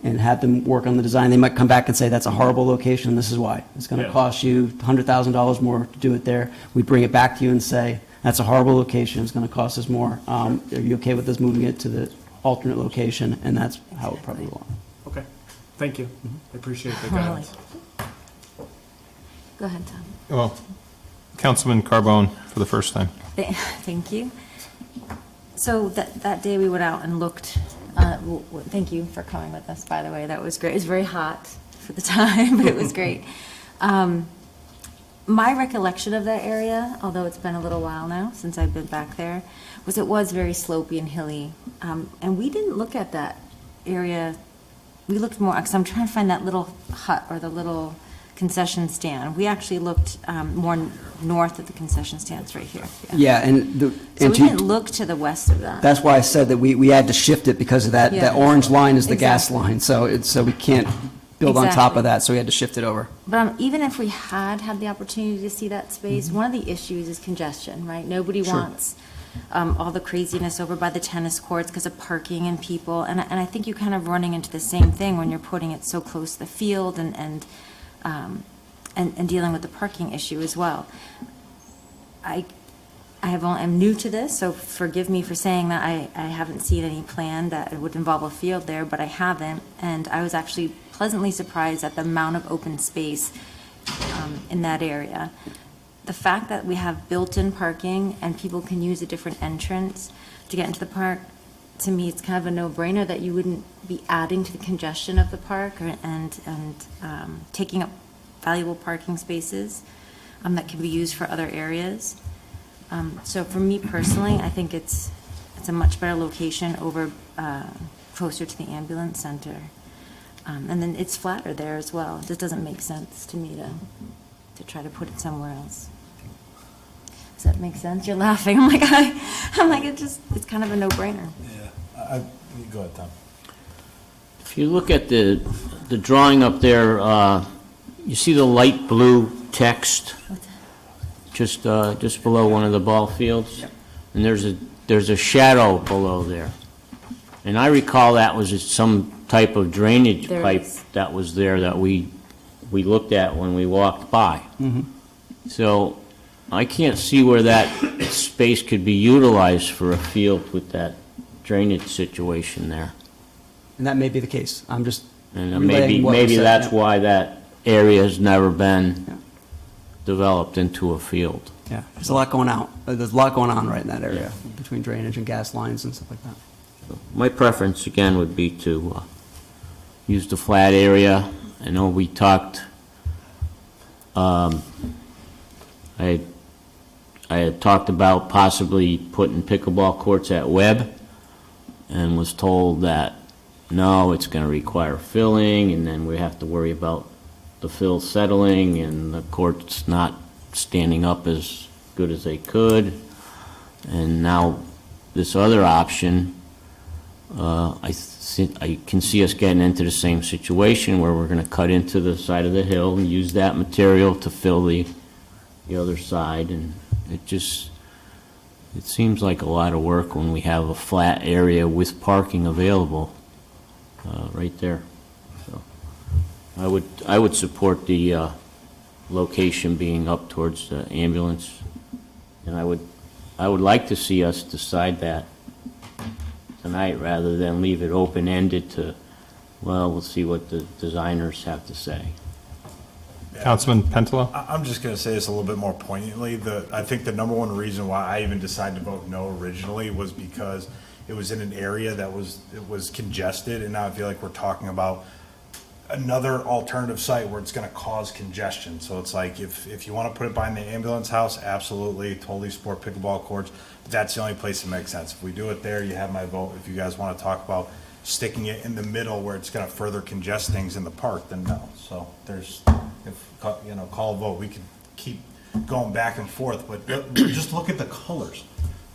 and have them work on the design. They might come back and say, that's a horrible location, this is why. It's going to Yeah. cost you $100,000 more to do it there. We bring it back to you and say, that's a horrible location, it's going to cost us more. Are you okay with us moving it to the alternate location? And that's how it probably will. Okay, thank you. Mm-hmm. I appreciate the Molly. guidance. Go ahead, Tom. Well, Councilman Carbone for the first time. Thank you. So that day we went out and looked, thank you for coming with us, by the way, that was great. It was very hot for the time, but it was great. My recollection of that area, although it's been a little while now since I've been back there, was it was very slopey and hilly. And we didn't look at that area, we looked more, because I'm trying to find that little hut or the little concession stand. We actually looked more north of the concession stands right here. Yeah, and So we didn't look to the west of that. that's why I said that we had to shift it because of that Yeah. orange line is the gas Exactly. line, so we can't build on top Exactly. of that, so we had to shift it over. But even if we had the opportunity to see that space, one of the issues is congestion, right? Nobody Sure. wants all the craziness over by the tennis courts because of parking and people. And I think you're kind of running into the same thing when you're putting it so close to the field and dealing with the parking issue as well. I'm new to this, so forgive me for saying that I haven't seen any plan that it would involve a field there, but I haven't. And I was actually pleasantly surprised at the amount of open space in that area. The fact that we have built-in parking and people can use a different entrance to get into the park, to me, it's kind of a no-brainer that you wouldn't be adding to the congestion of the park and taking up valuable parking spaces that can be used for other areas. So for me personally, I think it's a much better location over closer to the ambulance center. And then it's flatter there as well. It just doesn't make sense to me to try to put it somewhere else. Does that make sense? You're laughing. I'm like, it's kind of a no-brainer. Yeah. Go ahead, Tom. If you look at the drawing up there, you see the light blue text just below one of the ball fields? And there's a shadow below there. And I recall that was some type of drainage There pipe is. that was there that we looked at when we walked by. So I can't see where that space could be utilized for a field with that drainage situation there. And that may be the case. I'm just And relaying what was maybe said, that's yeah. why that area has never been Yeah. developed into a field. Yeah, there's a lot going out. There's a lot going on right in that area, between drainage and gas lines and stuff like that. My preference, again, would be to use the flat area. I know we talked, I had talked about possibly putting pickleball courts at Webb, and was told that, no, it's going to require filling, and then we have to worry about the fill settling, and the courts not standing up as good as they could. And now, this other option, I can see us getting into the same situation where we're going to cut into the side of the hill and use that material to fill the other side, and it seems like a lot of work when we have a flat area with parking available right there. So I would support the location being up towards the ambulance, and I would like to see us decide that tonight rather than leave it open-ended to, well, we'll see what the designers have to say. Councilman Pentelo? I'm just going to say this a little bit more poignantly. I think the number one reason why I even decided to vote no originally was because it was in an area that was congested, and now I feel like we're talking about another alternative site where it's going to cause congestion. So it's like, if you want to put it behind the ambulance house, absolutely, totally support pickleball courts. But that's the only place that makes sense. If we do it there, you have my vote. If you guys want to talk about sticking it in the middle where it's going to further congest things in the park, then no. So call a vote. We could keep going back and forth, but just look at the colors.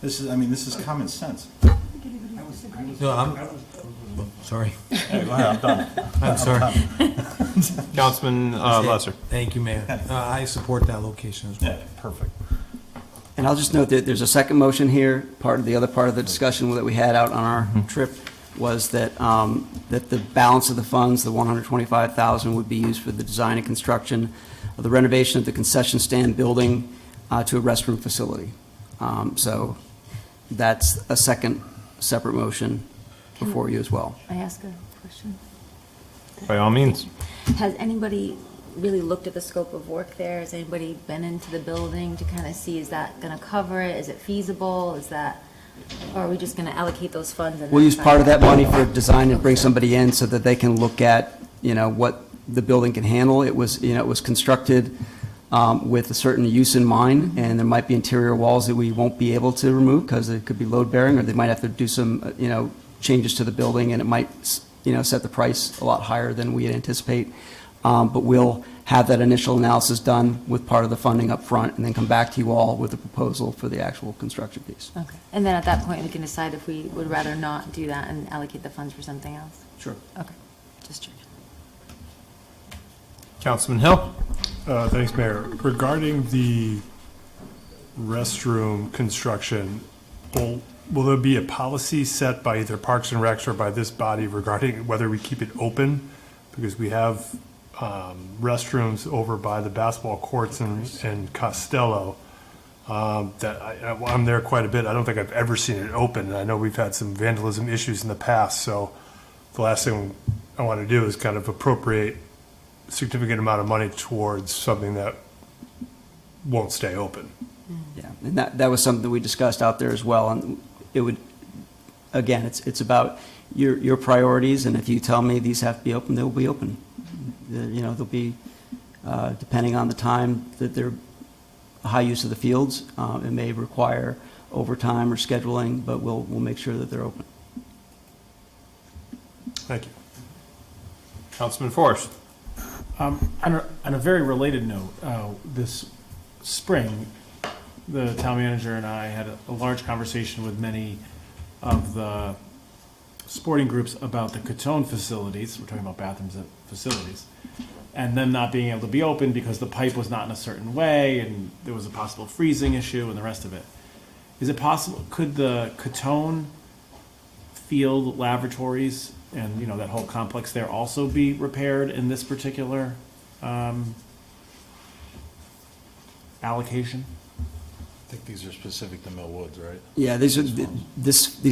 This is common sense. No, sorry. Hey, go ahead, I'm done. I'm sorry. Councilman Lesser? Thank you, Mayor. I support that location as well. Yeah, perfect. And I'll just note that there's a second motion here. The other part of the discussion that we had out on our trip was that the balance of the funds, the $125,000, would be used for the design and construction of the renovation of the concession stand building to a restroom facility. So that's a second separate motion before you as well. I ask a question? By all means. Has anybody really looked at the scope of work there? Has anybody been into the building to kind of see, is that going to cover it? Is it feasible? Or are we just going to allocate those funds? And We'll then use decide part of that money after? for design and bring somebody in so that they can look at, what the building can handle. It was constructed with a certain use in mind, and there might be interior walls that we won't be able to remove because it could be load bearing, or they might have to do some, changes to the building, and it might, set the price a lot higher than we anticipate. But we'll have that initial analysis done with part of the funding up front, and then come back to you all with a proposal for the actual construction piece. Okay. And then at that point, we can decide if we would rather not do that and allocate the funds for something else? Sure. Okay. Just checking. Councilman Hill? Thanks, Mayor. Regarding the restroom construction, will there be a policy set by either Parks and Recs or by this body regarding whether we keep it open? Because we have restrooms over by the basketball courts in Costello that I'm there quite a bit. I don't think I've ever seen it open. And I know we've had some vandalism issues in the past, so the last thing I want to do is kind of appropriate a significant amount of money towards something that won't stay open. Yeah, and that was something that we discussed out there as well, and it would, again, it's about your priorities, and if you tell me these have to be open, they will be open. You know, they'll be, depending on the time that they're high use of the fields, it may require overtime or scheduling, but we'll make sure that they're open. Thank you. Councilman Forrest? On a very related note, this spring, the town manager and I had a large conversation with many of the sporting groups about the Catone facilities. We're talking about bathrooms at facilities. And them not being able to be open because the pipe was not in a certain way and there was a possible freezing issue and the rest of it. Is it possible, could the Catone field laboratories and, you know, that whole complex there also be repaired in this particular allocation? I think these are specific to Mill Woods, right? Yeah, these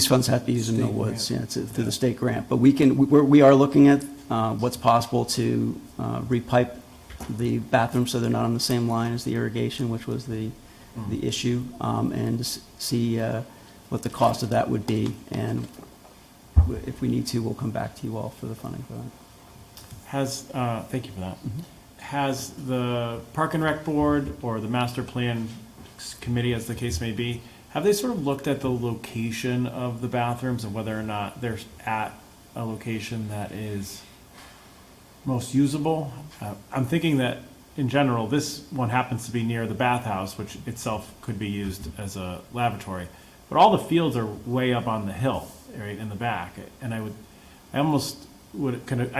funds have to be used in Mill Woods, yeah, it's through the state grant. But we are looking at what's possible to repipe the bathrooms so they're not on the same line as the irrigation, which was the issue, and to see what the cost of that would be. And if we need to, we'll come back to you all for the funding for that. Thank you for that. Has the Park and Rec Board or the Master Plan Committee, as the case may be, have they sort of looked at the location of the bathrooms and whether or not they're at a location that is most usable? I'm thinking that in general, this one happens to be near the bathhouse, which itself could be used as a lavatory, but all the fields are way up on the hill, right in the back. And I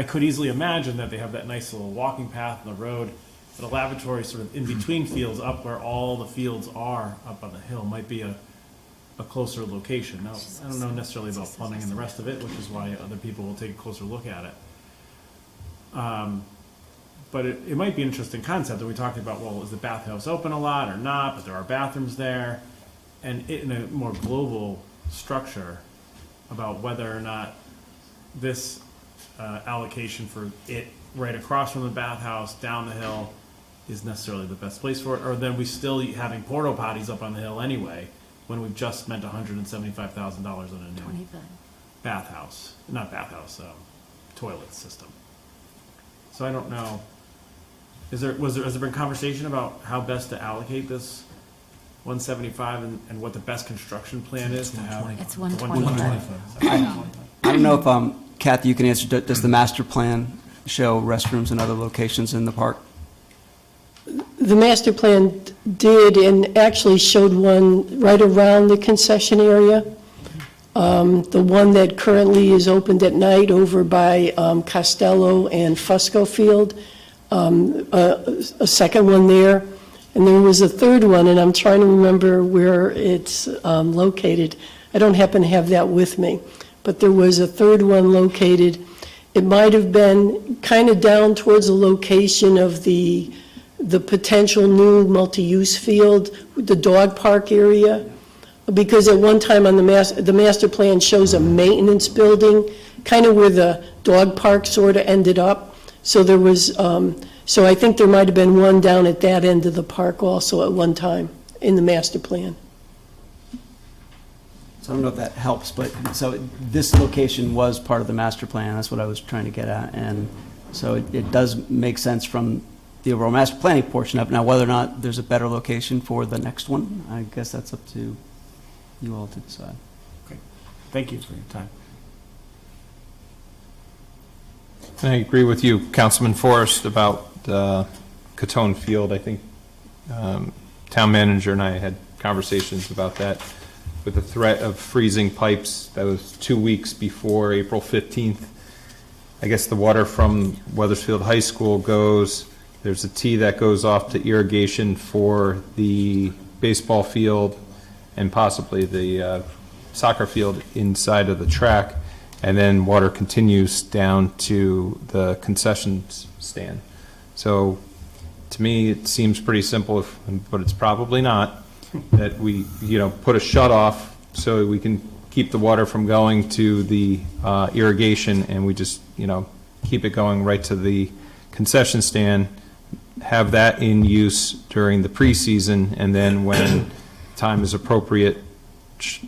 could easily imagine that they have that nice little walking path on the road, but a lavatory sort of in between fields up where all the fields are up on the hill might be a closer location. Now, I don't know necessarily about plumbing and the rest of it, which is why other people will take a closer look at it. But it might be an interesting concept that we talked about, well, is the bathhouse open a lot or not, but there are bathrooms there. And in a more global structure about whether or not this allocation for it right across from the bathhouse down the hill is necessarily the best place for it, or then we still having porta potties up on the hill anyway when we've just spent $175,000 on a new 25. toilet system. So I don't know. Has there been conversation about how best to allocate this 175 and what the best construction plan is to have? It's 125. I don't know if, Kathy, you can answer, does the master plan show restrooms and other locations in the park? The master plan did, and actually showed one right around the concession area. The one that currently is opened at night over by Costello and Fusco Field, a second one there. And there was a third one, and I'm trying to remember where it's located. I don't happen to have that with me. But there was a third one located. It might have been kind of down towards the location of the potential new multi-use field, the dog park area. Because at one time on the master plan shows a maintenance building, kind of where the dog park sort of ended up. So there was, so I think there might have been one down at that end of the park also at one time in the master plan. So I don't know if that helps, but, so this location was part of the master plan, that's what I was trying to get at. And so it does make sense from the overall master planning portion of it. Now, whether or not there's a better location for the next one, I guess that's up to you all to decide. Okay. Thank you for your time. I agree with you, Councilman Forrest, about Catone Field. I think town manager and I had conversations about that with the threat of freezing pipes. That was 2 weeks before April 15th. I guess the water from Weathersfield High School goes There's a T that goes off to irrigation for the baseball field and possibly the soccer field inside of the track, and then water continues down to the concession stand. So to me, it seems pretty simple, but it's probably not, that we, put a shut off so we can keep the water from going to the irrigation, and we just, keep it going right to the concession stand, have that in use during the preseason, and then when time is appropriate,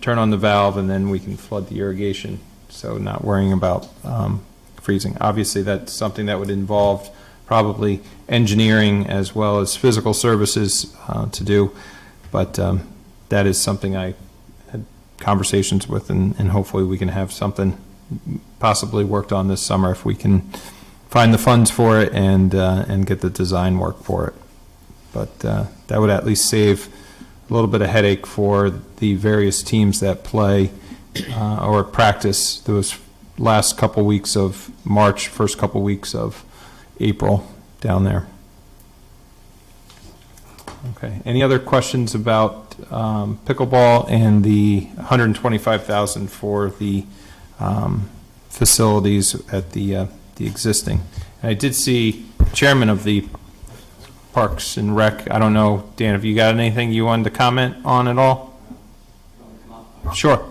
turn on the valve, and then we can flood the irrigation. So not worrying about freezing. Obviously, that's something that would involve probably engineering as well as physical services to do, but that is something I had conversations with, and hopefully we can have something possibly worked on this summer if we can find the funds for it and get the design work for it. But that would at least save a little bit of headache for the various teams that play or practice those last couple weeks of March, first couple weeks of April down there. Okay, any other questions about pickleball and the $125,000 for the facilities at the existing? And I did see Chairman of the Parks and Rec. I don't know, Dan, have you got anything you wanted to comment on at all? Sure.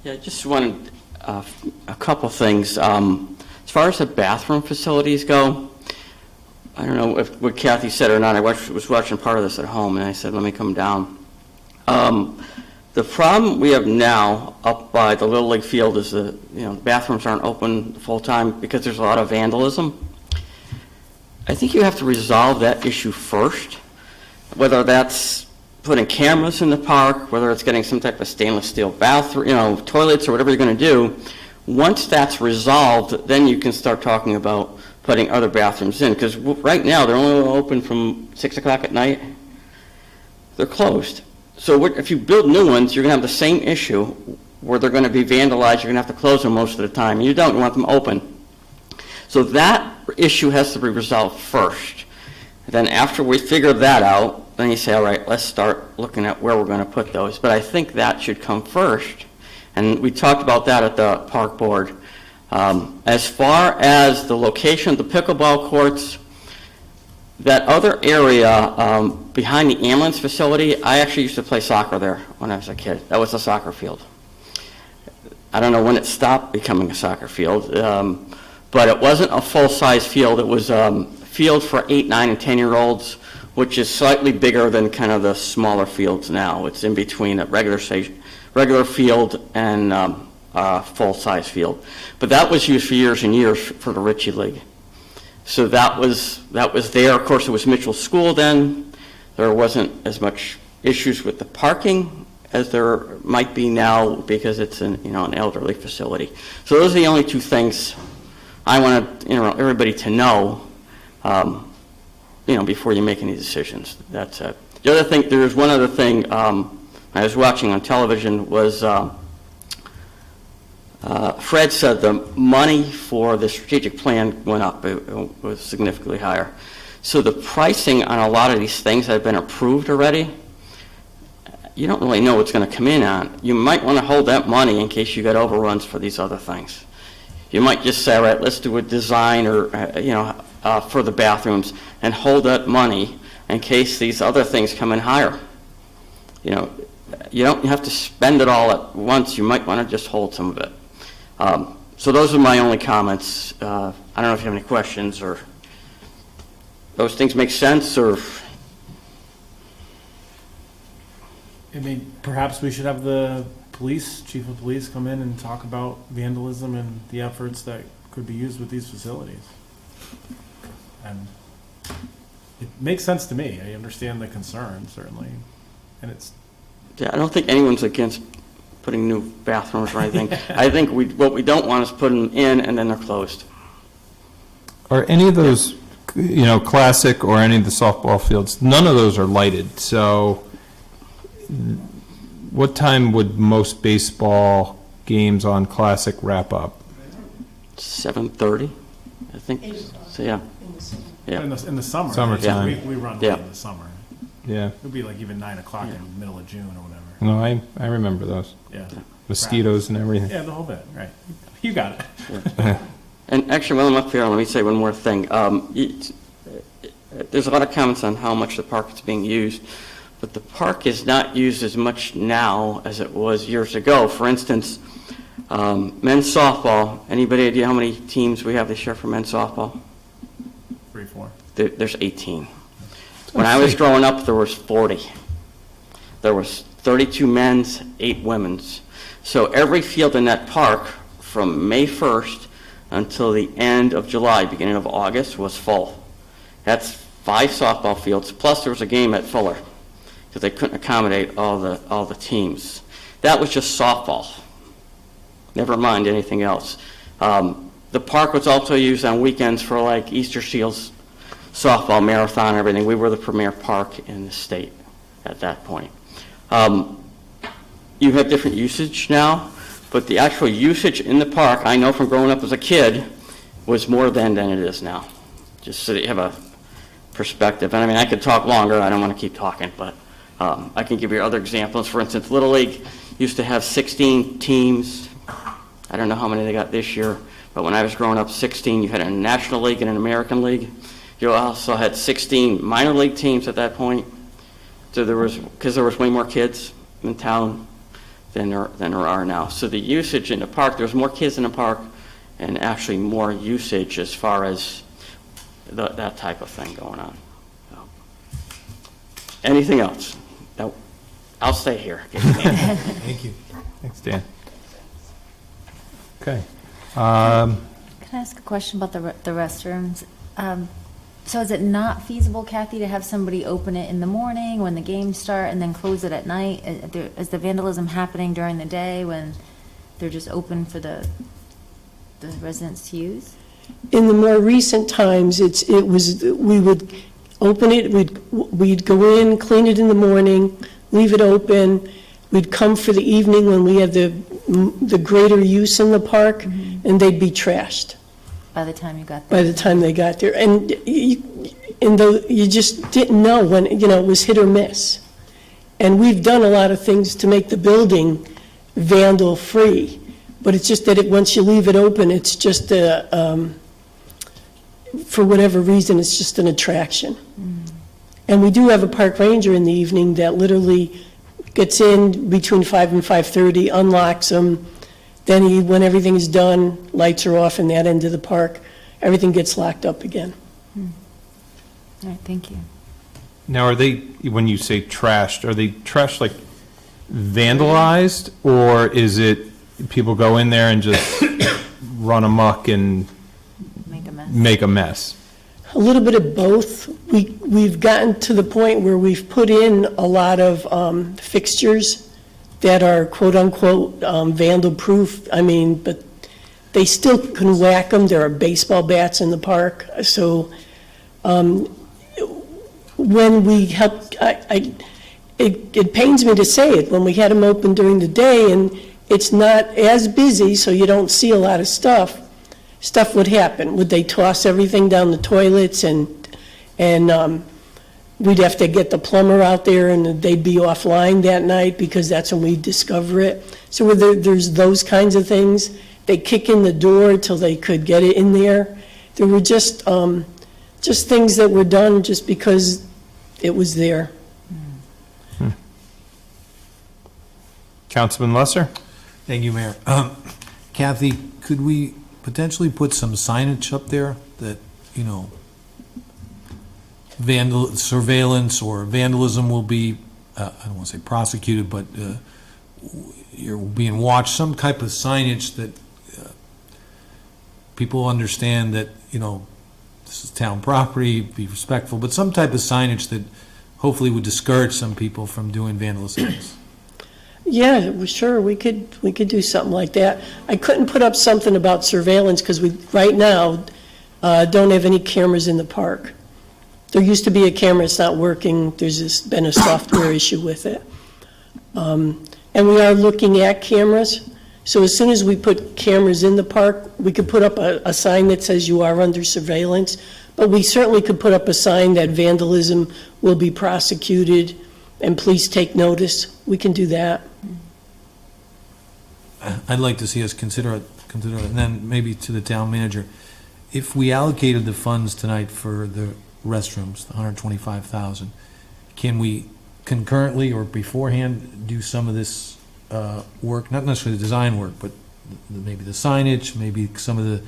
Yeah, I just wanted a couple things. As far as the bathroom facilities go, I don't know if what Kathy said or not. I was watching part of this at home, and I said, let me come down. The problem we have now up by the Little League field is the bathrooms aren't open full time because there's a lot of vandalism. I think you have to resolve that issue first, whether that's putting cameras in the park, whether it's getting some type of stainless steel bathroom, toilets or whatever you're going to do. Once that's resolved, then you can start talking about putting other bathrooms in, because right now they're only open from 6 o'clock at night. They're closed. So if you build new ones, you're going to have the same issue where they're going to be vandalized. You're going to have to close them most of the time. You don't want them open. So that issue has to be resolved first. Then after we figure that out, then you say, all right, let's start looking at where we're going to put those. But I think that should come first. And we talked about that at the park board. As far as the location of the pickleball courts, that other area behind the ambulance facility, I actually used to play soccer there when I was a kid. That was a soccer field. I don't know when it stopped becoming a soccer field, but it wasn't a full-size field. It was a field for 8, 9, and 10-year-olds, which is slightly bigger than kind of the smaller fields now. It's in between a regular field and a full-size field. But that was used for years and years for the Ritchie League. So that was there. Of course, it was Mitchell School then. There wasn't as much issues with the parking as there might be now because it's an elderly facility. So those are the only two things I want everybody to know, before you make any decisions. That's it. The other thing, there was one other thing I was watching on television was Fred said the money for the strategic plan went up. It was significantly higher. So the pricing on a lot of these things that have been approved already, you don't really know what's going to come in on. You might want to hold that money in case you get overruns for these other things. You might just say, all right, let's do a design or, for the bathrooms and hold that money in case these other things come in higher. You don't have to spend it all at once. You might want to just hold some of it. So those are my only comments. I don't know if you have any questions or those things make sense or. I mean, perhaps we should have the chief of police come in and talk about vandalism and the efforts that could be used with these facilities. And it makes sense to me. I understand the concern, certainly. And Yeah, I don't think anyone's against putting new bathrooms or anything. I think what we don't want is put them in and then they're closed. Are any of those, classic or any of the softball fields, none of those are lighted, so what time would most baseball games on Classic wrap up? 7:30, I think. So, yeah. Yeah. In the summer. Summertime. We run Yeah. late in the summer. Yeah. It'd be like even 9 o'clock in the middle of June or whatever. No, I remember those. Yeah. Mosquitoes and everything. Yeah, the whole bit, right. You got it. And actually, while I'm up here, let me say one more thing. There's a lot of comments on how much the park is being used, but the park is not used as much now as it was years ago. For instance, men's softball, anybody idea how many teams we have this year for men's softball? 3, 4. There's 18. When I was growing up, there was 40. There was 32 men's, 8 women's. So every field in that park from May 1st until the end of July, beginning of August, was full. That's 5 softball fields, plus there was a game at Fuller, because they couldn't accommodate all the teams. That was just softball. Never mind anything else. The park was also used on weekends for like Easter Seals softball marathon and everything. We were the premier park in the state at that point. You have different usage now, but the actual usage in the park, I know from growing up as a kid, was more than it is now. Just so that you have a perspective. And I mean, I could talk longer. I don't want to keep talking, but I can give you other examples. For instance, Little League used to have 16 teams. I don't know how many they got this year, but when I was growing up, 16, you had a National League and an American League. You also had 16 minor league teams at that point. So because there was way more kids in town than there are now. So the usage in the park, there's more kids in the park and actually more usage as far as that type of thing going on. So, anything else? No, I'll stay here. Thank you. Thanks, Dan. Okay. Can I ask a question about the restrooms? So is it not feasible, Kathy, to have somebody open it in the morning when the games start and then close it at night? Is the vandalism happening during the day when they're just open for the residents to use? In the more recent times, we would open it, we'd go in, clean it in the morning, leave it open. We'd come for the evening when we had the greater use in the park, and they'd be trashed By the time you got there? by the time they got there. And you just didn't know when, it was hit or miss. And we've done a lot of things to make the building vandal-free, but it's just that once you leave it open, it's just for whatever reason, it's just an attraction. And we do have a park ranger in the evening that literally gets in between 5 and 5:30, unlocks them. Then when everything is done, lights are off in that end of the park, everything gets locked up again. All right, thank you. Now, are they, when you say trashed, are they trashed like vandalized, or is it people go in there and just run amok and make a mess? A little bit of both. We've gotten to the point where we've put in a lot of fixtures that are quote-unquote vandal-proof. I mean, but they still can whack them. There are baseball bats in the park. So when we helped, it pains me to say it, when we had them open during the day and it's not as busy, so you don't see a lot of stuff would happen. Would they toss everything down the toilets and we'd have to get the plumber out there and they'd be offline that night because that's when we discover it. So there's those kinds of things. They kick in the door till they could get it in there. There were just things that were done just because it was there. Councilman Lesser? Thank you, Mayor. Kathy, could we potentially put some signage up there that, surveillance or vandalism will be, I don't want to say prosecuted, but you're being watched, some type of signage that people understand that, this is town property, be respectful, but some type of signage that hopefully would discourage some people from doing vandalism. Yeah, well, sure, we could do something like that. I couldn't put up something about surveillance because we, right now, don't have any cameras in the park. There used to be a camera, it's not working, there's been a software issue with it. And and we are looking at cameras. So as soon as we put cameras in the park, we could put up a sign that says you are under surveillance, but we certainly could put up a sign that vandalism will be prosecuted and please take notice. We can do that. I'd like to see us consider it, and then maybe to the town manager. If we allocated the funds tonight for the restrooms, the 125,000, can we concurrently or beforehand do some of this work, not necessarily the design work, but maybe the signage, maybe some of the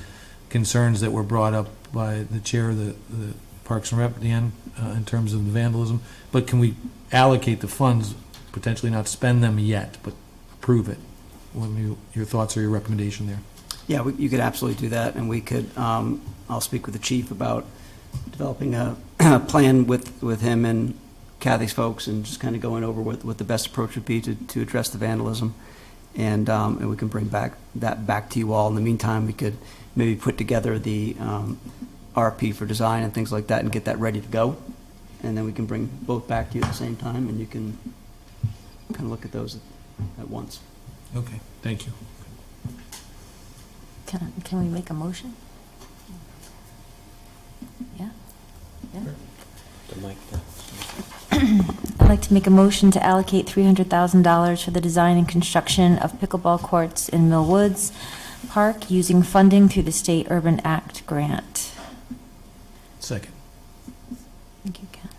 concerns that were brought up by the chair of the Parks and Rep, Deane, in terms of the vandalism, but can we allocate the funds, potentially not spend them yet, but approve it? Your thoughts or your recommendation there? Yeah, you could absolutely do that, and we could, I'll speak with the chief about developing a plan with him and Kathy's folks, and just kind of going over what the best approach would be to address the vandalism. And we can bring that back to you all. In the meantime, we could maybe put together the RFP for design and things like that and get that ready to go. And then we can bring both back to you at the same time, and you can kind of look at those at once. Okay, thank you. Can we make a motion? Yeah? Yeah? The mic, I'd like to make a motion to allocate $300,000 for the design and construction of pickleball courts in Mill Woods Park using funding through the State Urban Act grant. Second. Thank you, Ken.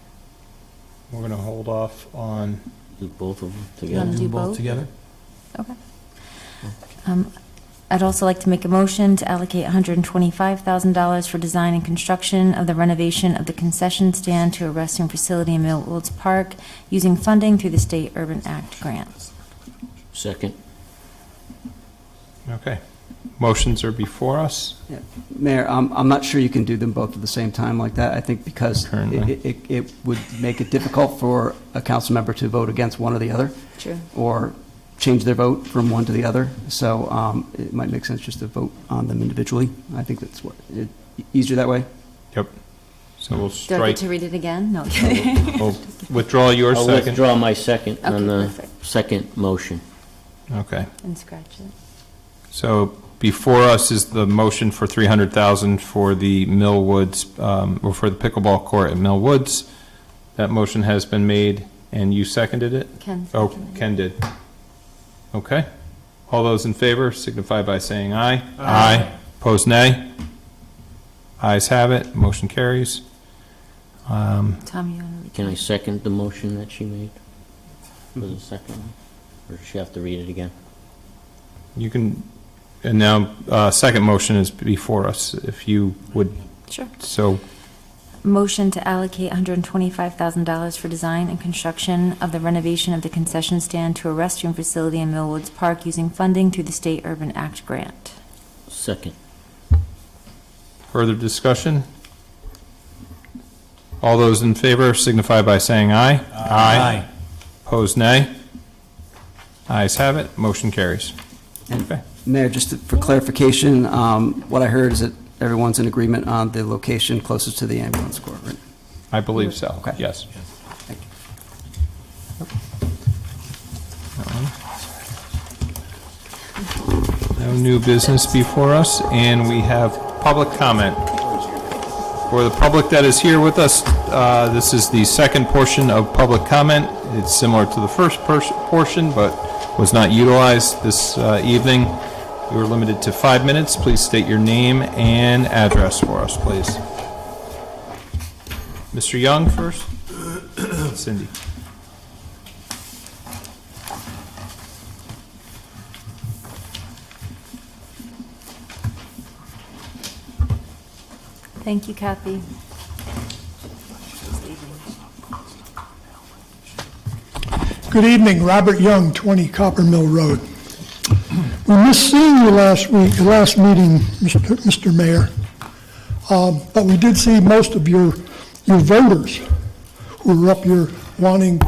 We're going to hold off on, do both of them You want together. to do both both? together? Okay. I'd also like to make a motion to allocate $125,000 for design and construction of the renovation of the concession stand to a restroom facility in Mill Woods Park using funding through the State Urban Act grant. Second. okay. Motions are before us. Yeah. Mayor, I'm not sure you can do them both at the same time like that. I think because Currently. it would make it difficult for a council member to vote against one or the other, True. or change their vote from one to the other. So it might make sense just to vote on them individually. I think that's easier that way. Yep. So we'll Do I get strike, to read it again? No. we'll withdraw your I'll second. withdraw my second Okay, on the perfect. second motion. Okay. And scratch it. So before us is the motion for $300,000 for the Mill Woods, or for the pickleball court at Mill Woods. That motion has been made, and you seconded it? Ken Oh, seconded it. Ken did. Okay. All those in favor signify by saying aye. Aye. Opposed, nay. Ayes have it, motion carries. Tom, you want to? Can I second the motion that she made? For the second one? Or does she have to read it again? You can, and now, second motion is before us, if you would, Sure. so, Motion to allocate $125,000 for design and construction of the renovation of the concession stand to a restroom facility in Mill Woods Park using funding through the State Urban Act grant. Second. further discussion? All those in favor signify by saying aye. Aye. Opposed, nay. Ayes have it, motion carries. Okay. Mayor, just for clarification, what I heard is that everyone's in agreement on the location closest to the ambulance corps, right? I believe so, Okay. yes. Thank you. No new business before us, and we have public comment. For the public that is here with us, this is the second portion of public comment. It's similar to the first portion, but was not utilized this evening. You are limited to 5 minutes. Please state your name and address for us, please. Mr. Young first? Cindy. Thank you, Kathy. Good evening, Robert Young, 20 Copper Mill Road. We missed seeing you last meeting, Mr. Mayor, but we did see most of your voters who were up here wanting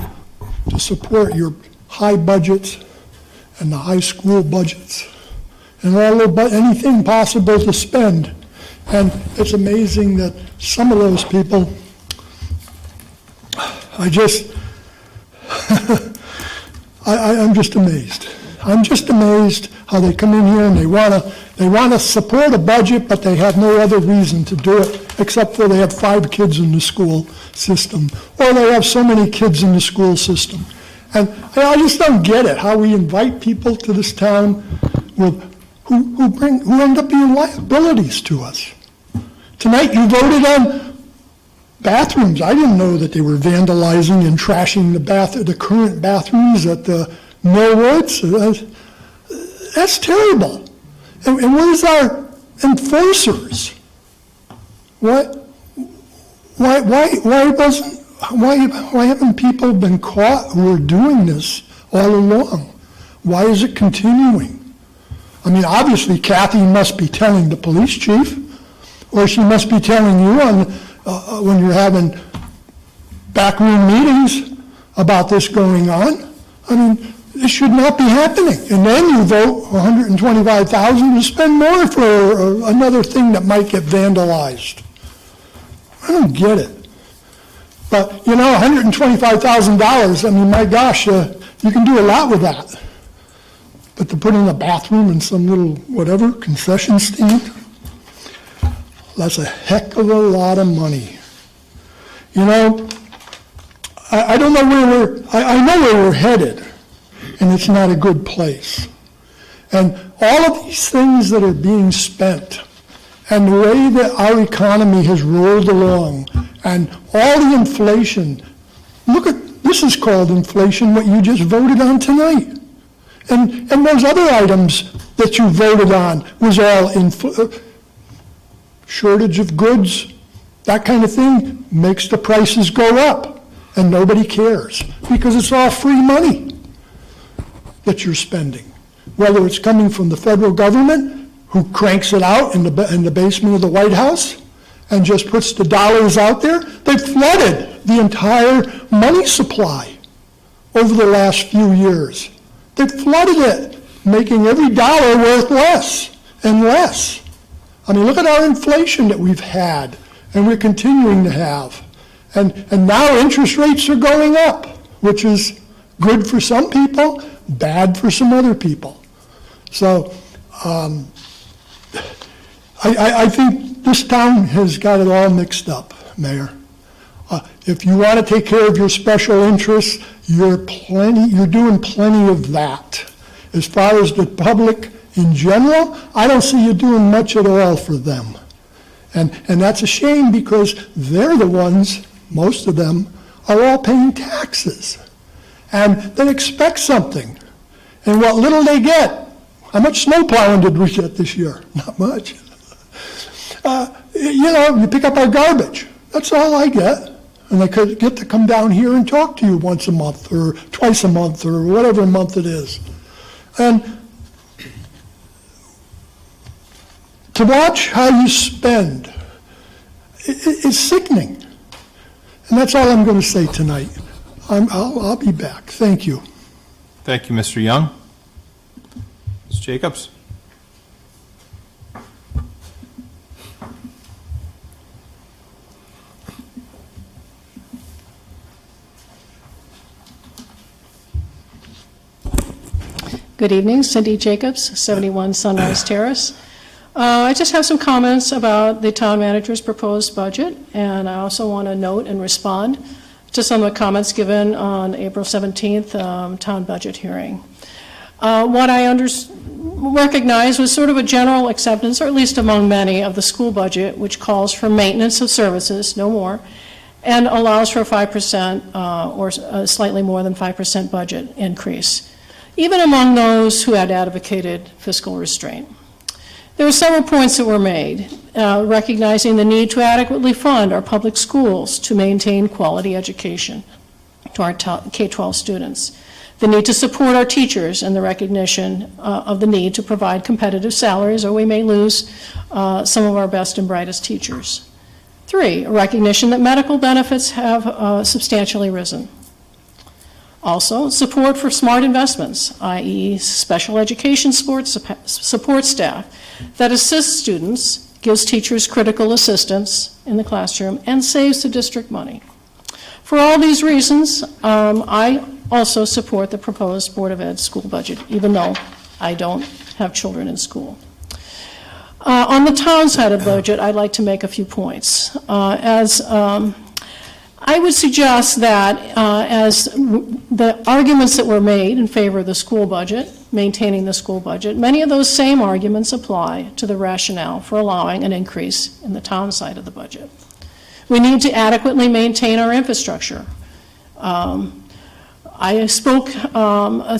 to support your high budgets and the high school budgets and anything possible to spend. And it's amazing that some of those people, I'm just amazed. I'm just amazed how they come in here and they wanna support a budget, but they have no other reason to do it, except for they have 5 kids in the school system, or they have so many kids in the school system. And I just don't get it, how we invite people to this town who end up being liabilities to us. Tonight, you voted on bathrooms. I didn't know that they were vandalizing and trashing the current bathrooms at the Millwoods. That's terrible. And where's our enforcers? Why haven't people been caught who are doing this all along? Why is it continuing? I mean, obviously Kathy must be telling the police chief, or she must be telling you when you're having backroom meetings about this going on. I mean, this should not be happening. And then you vote $125,000 to spend more for another thing that might get vandalized. I don't get it. But, you know, $125,000, I mean, my gosh, you can do a lot with that. But to put in a bathroom in some little, whatever, concession stand, that's a heck of a lot of money. You know, I don't know where I know where we're headed, and it's not a good place. And all of these things that are being spent, and the way that our economy has rolled along, and all the inflation, look at, this is called inflation, what you just voted on tonight. And those other items that you voted on was all shortage of goods, that kind of thing makes the prices go up, and nobody cares, because it's all free money that you're spending. Whether it's coming from the federal government, who cranks it out in the basement of the White House, and just puts the dollars out there. They flooded the entire money supply over the last few years. They flooded it, making every dollar worth less and less. I mean, look at our inflation that we've had, and we're continuing to have. And now interest rates are going up, which is good for some people, bad for some other people. So I think this town has got it all mixed up, Mayor. If you want to take care of your special interests, you're doing plenty of that. As far as the public in general, I don't see you doing much at all for them. And that's a shame, because they're the ones, most of them, are all paying taxes. And they expect something. And what little they get, how much snow plowing did we get this year? Not much. You know, you pick up our garbage. That's all I get. And I could get to come down here and talk to you once a month or twice a month or whatever month it is. And to watch how you spend, it's sickening. And that's all I'm going to say tonight. I'll be back. Thank you. Thank you, Mr. Young. Ms. Jacobs? Good evening, Cindy Jacobs, 71 Sunrise Terrace. I just have some comments about the town manager's proposed budget, and I also want to note and respond to some of the comments given on April 17th town budget hearing. What I recognize was sort of a general acceptance, or at least among many, of the school budget, which calls for maintenance of services, no more, and allows for a 5% or slightly more than 5% budget increase, even among those who had advocated fiscal restraint. There were several points that were made, recognizing the need to adequately fund our public schools to maintain quality education to our K-12 students, the need to support our teachers, and the recognition of the need to provide competitive salaries, or we may lose some of our best and brightest teachers. 3, a recognition that medical benefits have substantially risen. Also, support for smart investments, i.e. special education support staff that assists students, gives teachers critical assistance in the classroom, and saves the district money. For all these reasons, I also support the proposed Board of Ed school budget, even though I don't have children in school. On the town side of the budget, I'd like to make a few points. I would suggest that as the arguments that were made in favor of the school budget, maintaining the school budget, many of those same arguments apply to the rationale for allowing an increase in the town side of the budget. We need to adequately maintain our infrastructure. I spoke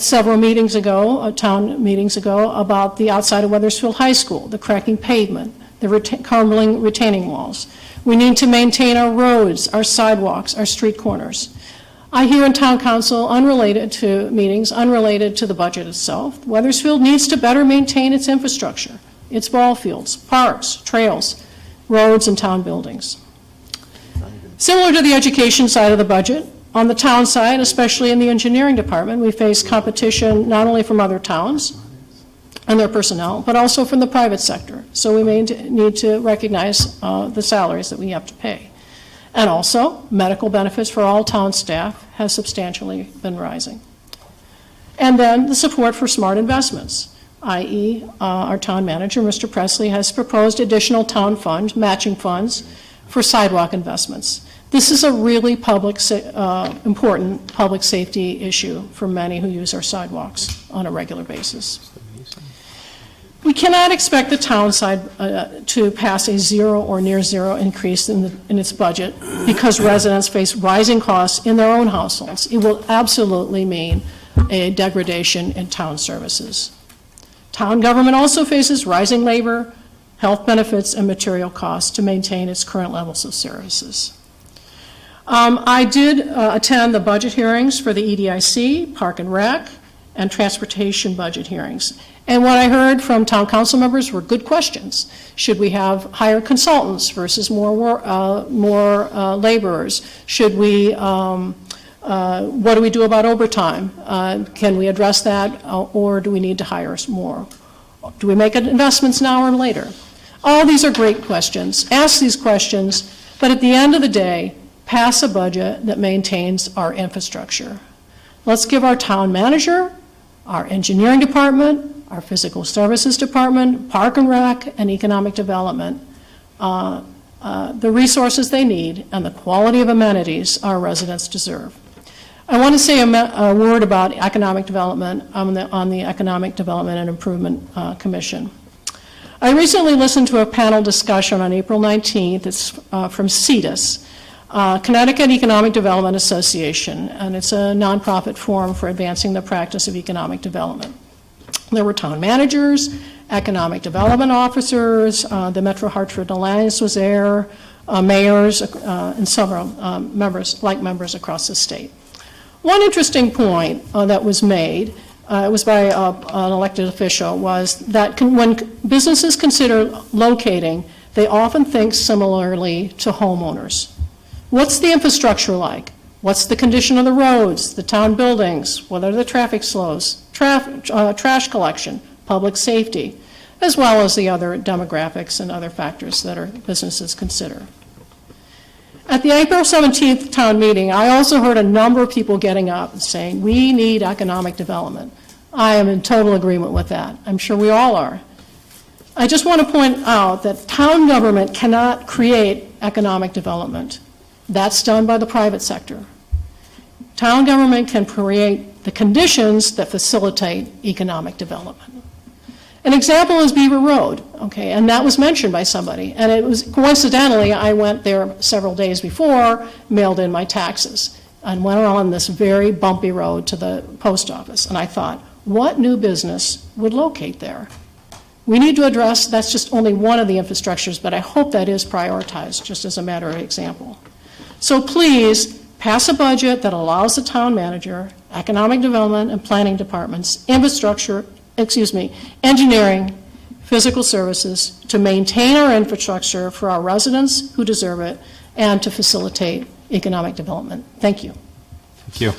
several meetings ago, town meetings ago, about the outside of Weathersfield High School, the cracking pavement, the crumbling retaining walls. We need to maintain our roads, our sidewalks, our street corners. I hear in town council, unrelated to meetings, unrelated to the budget itself, Weathersfield needs to better maintain its infrastructure, its ball fields, parks, trails, roads, and town buildings. Similar to the education side of the budget, on the town side, especially in the engineering department, we face competition not only from other towns and their personnel, but also from the private sector. So we may need to recognize the salaries that we have to pay. And also, medical benefits for all town staff has substantially been rising. And then the support for smart investments, i.e. Our town manager, Mr. Presley, has proposed additional town fund, matching funds for sidewalk investments. This is a really important public safety issue for many who use our sidewalks on a regular basis. We cannot expect the town side to pass a zero or near zero increase in its budget because residents face rising costs in their own households. It will absolutely mean a degradation in town services. Town government also faces rising labor, health benefits, and material costs to maintain its current levels of services. I did attend the budget hearings for the EDIC, Park and Rec, and transportation budget hearings. And what I heard from town council members were good questions. Should we have hired consultants versus more laborers? Should we, what do we do about overtime? Can we address that, or do we need to hire more? Do we make investments now or later? All these are great questions. Ask these questions, but at the end of the day, pass a budget that maintains our infrastructure. Let's give our town manager, our engineering department, our physical services department, Park and Rec, and economic development, the resources they need and the quality of amenities our residents deserve. I want to say a word about economic development on the Economic Development and Improvement Commission. I recently listened to a panel discussion on April 19th. It's from CDBG, Connecticut Economic Development Association, and it's a nonprofit forum for advancing the practice of economic development. There were town managers, economic development officers, the Metro Hartford Alliance was there, mayors, and several members across the state. One interesting point that was made, it was by an elected official, was that when businesses consider locating, they often think similarly to homeowners. What's the infrastructure like? What's the condition of the roads, the town buildings? What are the traffic flows, trash collection, public safety, as well as the other demographics and other factors that our businesses consider. At the April 17th town meeting, I also heard a number of people getting up and saying, we need economic development. I am in total agreement with that. I'm sure we all are. I just want to point out that town government cannot create economic development. That's done by the private sector. Town government can create the conditions that facilitate economic development. An example is Beaver Road, okay, and that was mentioned by somebody. And it was, coincidentally, I went there several days before, mailed in my taxes, and went on this very bumpy road to the post office. And I thought, what new business would locate there? We need to address, that's just only one of the infrastructures, but I hope that is prioritized, just as a matter of example. So please, pass a budget that allows the town manager, economic development and planning departments, engineering, physical services, to maintain our infrastructure for our residents who deserve it, and to facilitate economic development. Thank you. Thank you.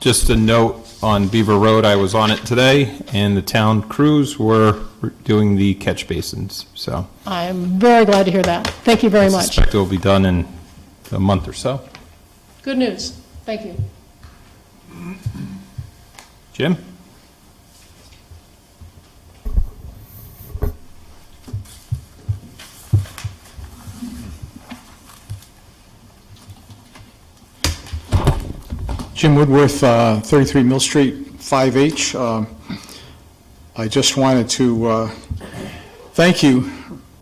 Just a note on Beaver Road, I was on it today, and the town crews were doing the catch basins, so. I am very glad to hear that. Thank you very I much. suspect it will be done in a month or so. Good news. Thank you. Jim? Jim Woodworth, 33 Mill Street, 5H. I just wanted to thank you,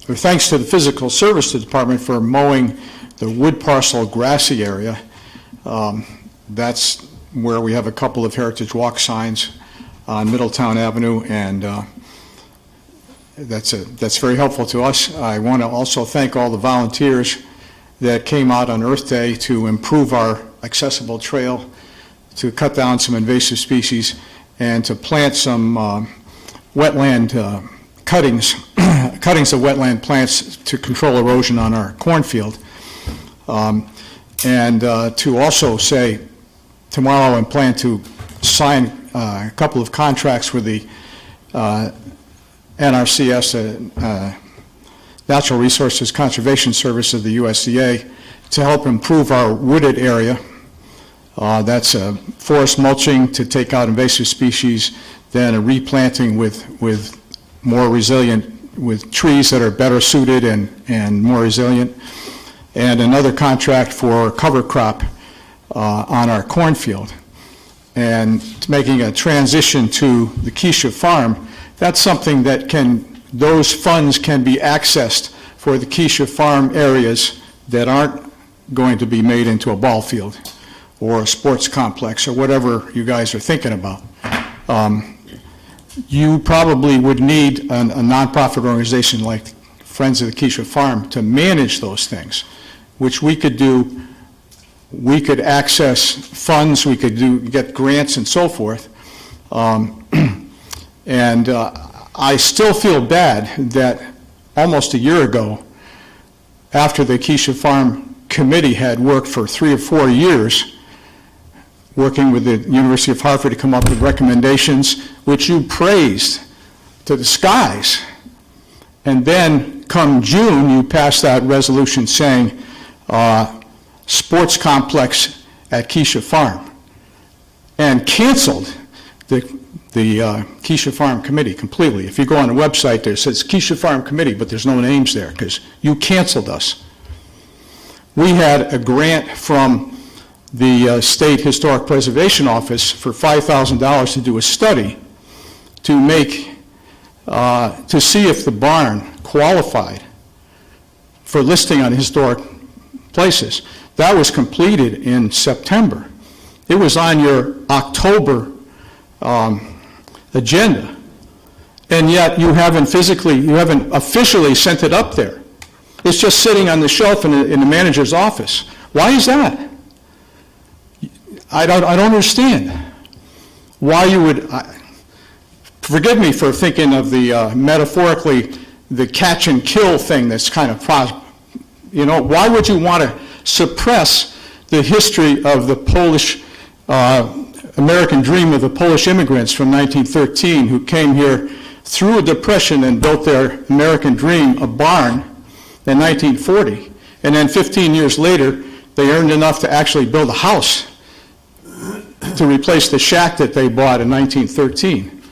or thanks to the Physical Services Department for mowing the wood parcel grassy area. That's where we have a couple of Heritage Walk signs on Middletown Avenue, and that's very helpful to us. I want to also thank all the volunteers that came out on Earth Day to improve our accessible trail, to cut down some invasive species, and to plant some wetland cuttings, cuttings of wetland plants to control erosion on our cornfield. And to also say tomorrow and plan to sign a couple of contracts with the NRCS, Natural Resources Conservation Service of the USDA, to help improve our wooded area. That's forest mulching to take out invasive species, then a replanting with more resilient, with trees that are better suited and more resilient, and another contract for cover crop on our cornfield. And making a transition to the Keisha Farm, that's something that those funds can be accessed for the Keisha Farm areas that aren't going to be made into a ball field or a sports complex or whatever you guys are thinking about. You probably would need a nonprofit organization like Friends of the Keisha Farm to manage those things, which we could do. We could access funds, we could get grants and so forth. And I still feel bad that almost a year ago, after the Keisha Farm Committee had worked for 3 or 4 years, working with the University of Hartford to come up with recommendations, which you praised to the skies. And then come June, you passed that resolution saying, sports complex at Keisha Farm, and canceled the Keisha Farm Committee completely. If you go on the website there, it says Keisha Farm Committee, but there's no names there because you canceled us. We had a grant from the State Historic Preservation Office for $5,000 to do a study to make, to see if the barn qualified for listing on historic places. That was completed in September. It was on your October agenda, and yet you haven't officially sent it up there. It's just sitting on the shelf in the manager's office. Why is that? I don't understand why you would. Forgive me for thinking of the metaphorically the catch and kill thing that's kind of, why would you want to suppress the history of the Polish American dream of the Polish immigrants from 1913 who came here through a depression and built their American dream, a barn, in 1940. And then 15 years later, they earned enough to actually build a house to replace the shack that they bought in 1913.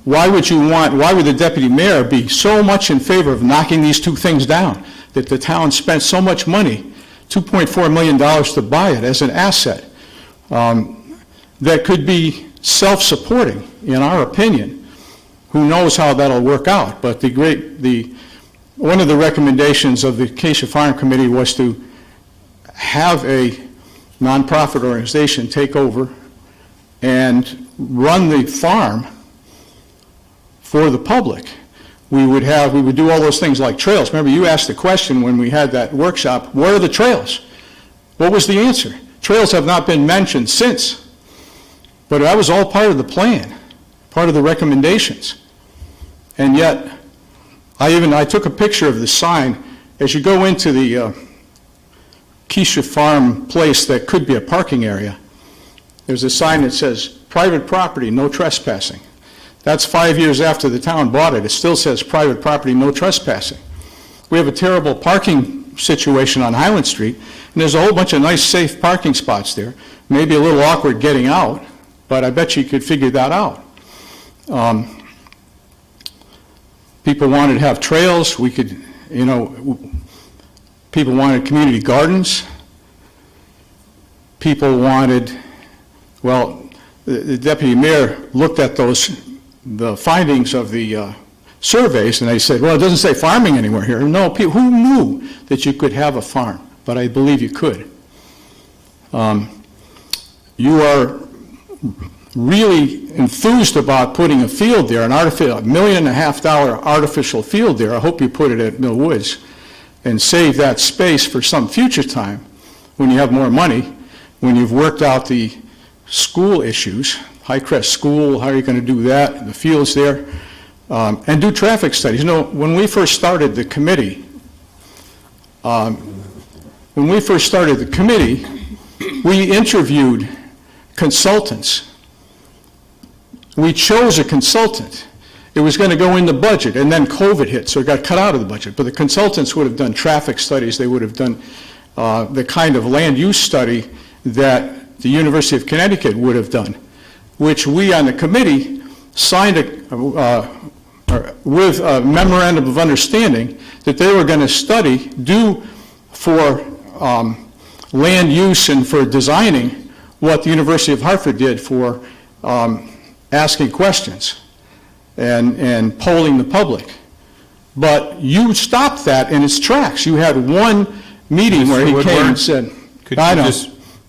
Why would the deputy mayor be so much in favor of knocking these two things down, that the town spent so much money, $2.4 million to buy it as an asset, that could be self-supporting, in our opinion? Who knows how that'll work out? But one of the recommendations of the Keisha Farm Committee was to have a nonprofit organization take over and run the farm for the public. We would do all those things like trails. Remember, you asked the question when we had that workshop, where are the trails? What was the answer? Trails have not been mentioned since. But that was all part of the plan, part of the recommendations. And yet, I took a picture of the sign. As you go into the Keisha Farm place that could be a parking area, there's a sign that says, private property, no trespassing. That's 5 years after the town bought it. It still says private property, no trespassing. We have a terrible parking situation on Highland Street, and there's a whole bunch of nice, safe parking spots there. Maybe a little awkward getting out, but I bet you could figure that out. People wanted to have trails, we could, people wanted community gardens. People wanted, well, the deputy mayor looked at the findings of the surveys, and they said, well, it doesn't say farming anywhere here. No, who knew that you could have a farm? But I believe you could. You are really enthused about putting a field there, $1.5 million artificial field there. I hope you put it at Mill Woods and save that space for some future time when you have more money, when you've worked out the school issues, Highcrest School, how are you going to do that, the fields there, and do traffic studies. When we first started the committee, we interviewed consultants. We chose a consultant. It was going to go in the budget, and then COVID hit, so it got cut out of the budget. But the consultants would have done traffic studies. They would have done the kind of land use study that the University of Connecticut would have done, which we on the committee signed with a memorandum of understanding that they were going to do for land use and for designing what the University of Hartford did for asking questions and polling the public. But you stopped that in its tracks. You had one meeting where he came and said, I know.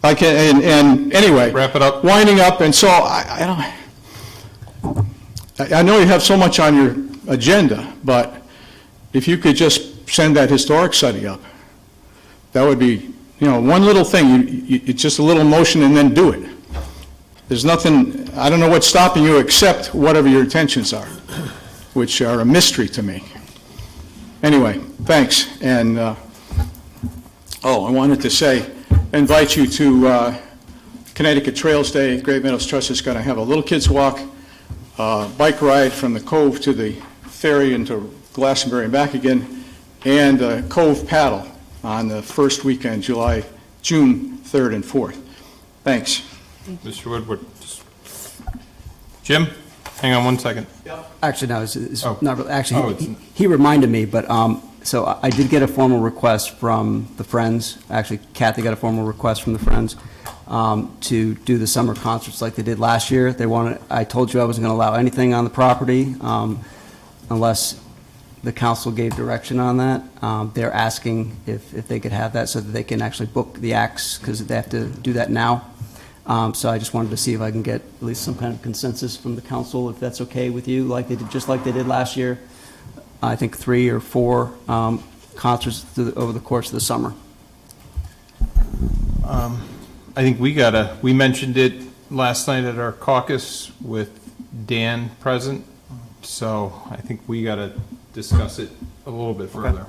I can, and anyway. Wrap it up. Winding up, and so I know you have so much on your agenda, but if you could just send that historic study up, that would be, one little thing, it's just a little motion and then do it. There's nothing, I don't know what's stopping you except whatever your intentions are, which are a mystery to me. Anyway, thanks. And, I wanted to say, invite you to Connecticut Trails Day. Great Meadows Trust is going to have a little kids walk, bike ride from the Cove to the ferry into Glastonbury and back again, and a Cove paddle on the first weekend, June 3rd and 4th. Thanks. Mr. Woodward. Jim, hang on one second. Actually, no, it's Oh. not really, actually, Oh, he reminded me, but, so I did get a formal request from the Friends, actually Kathy got a formal request from the Friends, to do the summer concerts like they did last year. I told you I wasn't going to allow anything on the property, unless the council gave direction on that. They're asking if they could have that so that they can actually book the acts, because they have to do that now. So I just wanted to see if I can get at least some kind of consensus from the council, if that's okay with you, just like they did last year. I think 3 or 4 concerts over the course of the summer. I think we mentioned it last night at our caucus with Dan present, so I think we got to discuss it a little bit further.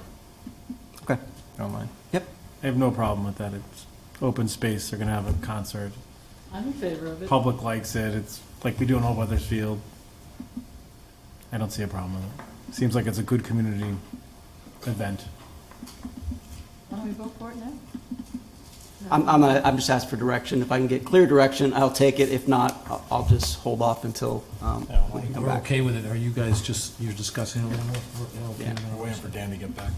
Okay. Don't mind. Yep. I have no problem with that. It's open space. They're going to have a concert. I'm in favor of it. Public likes it. It's like we do in Old Weathersfield. I don't see a problem with it. Seems like it's a good community event. Why don't we vote for it now? I'm just asking for direction. If I can get clear direction, I'll take it. If not, I'll just hold off until we can come We're back. okay with it. Are you guys you're discussing it a little more? Yeah. We're waiting for Dan to get back.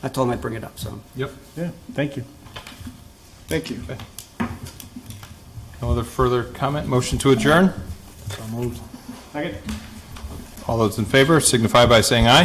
I told him I'd bring it up, so. Yep. Yeah, thank you. Thank you. No other further comment? Motion to adjourn? So moved. Second. All those in favor signify by saying aye.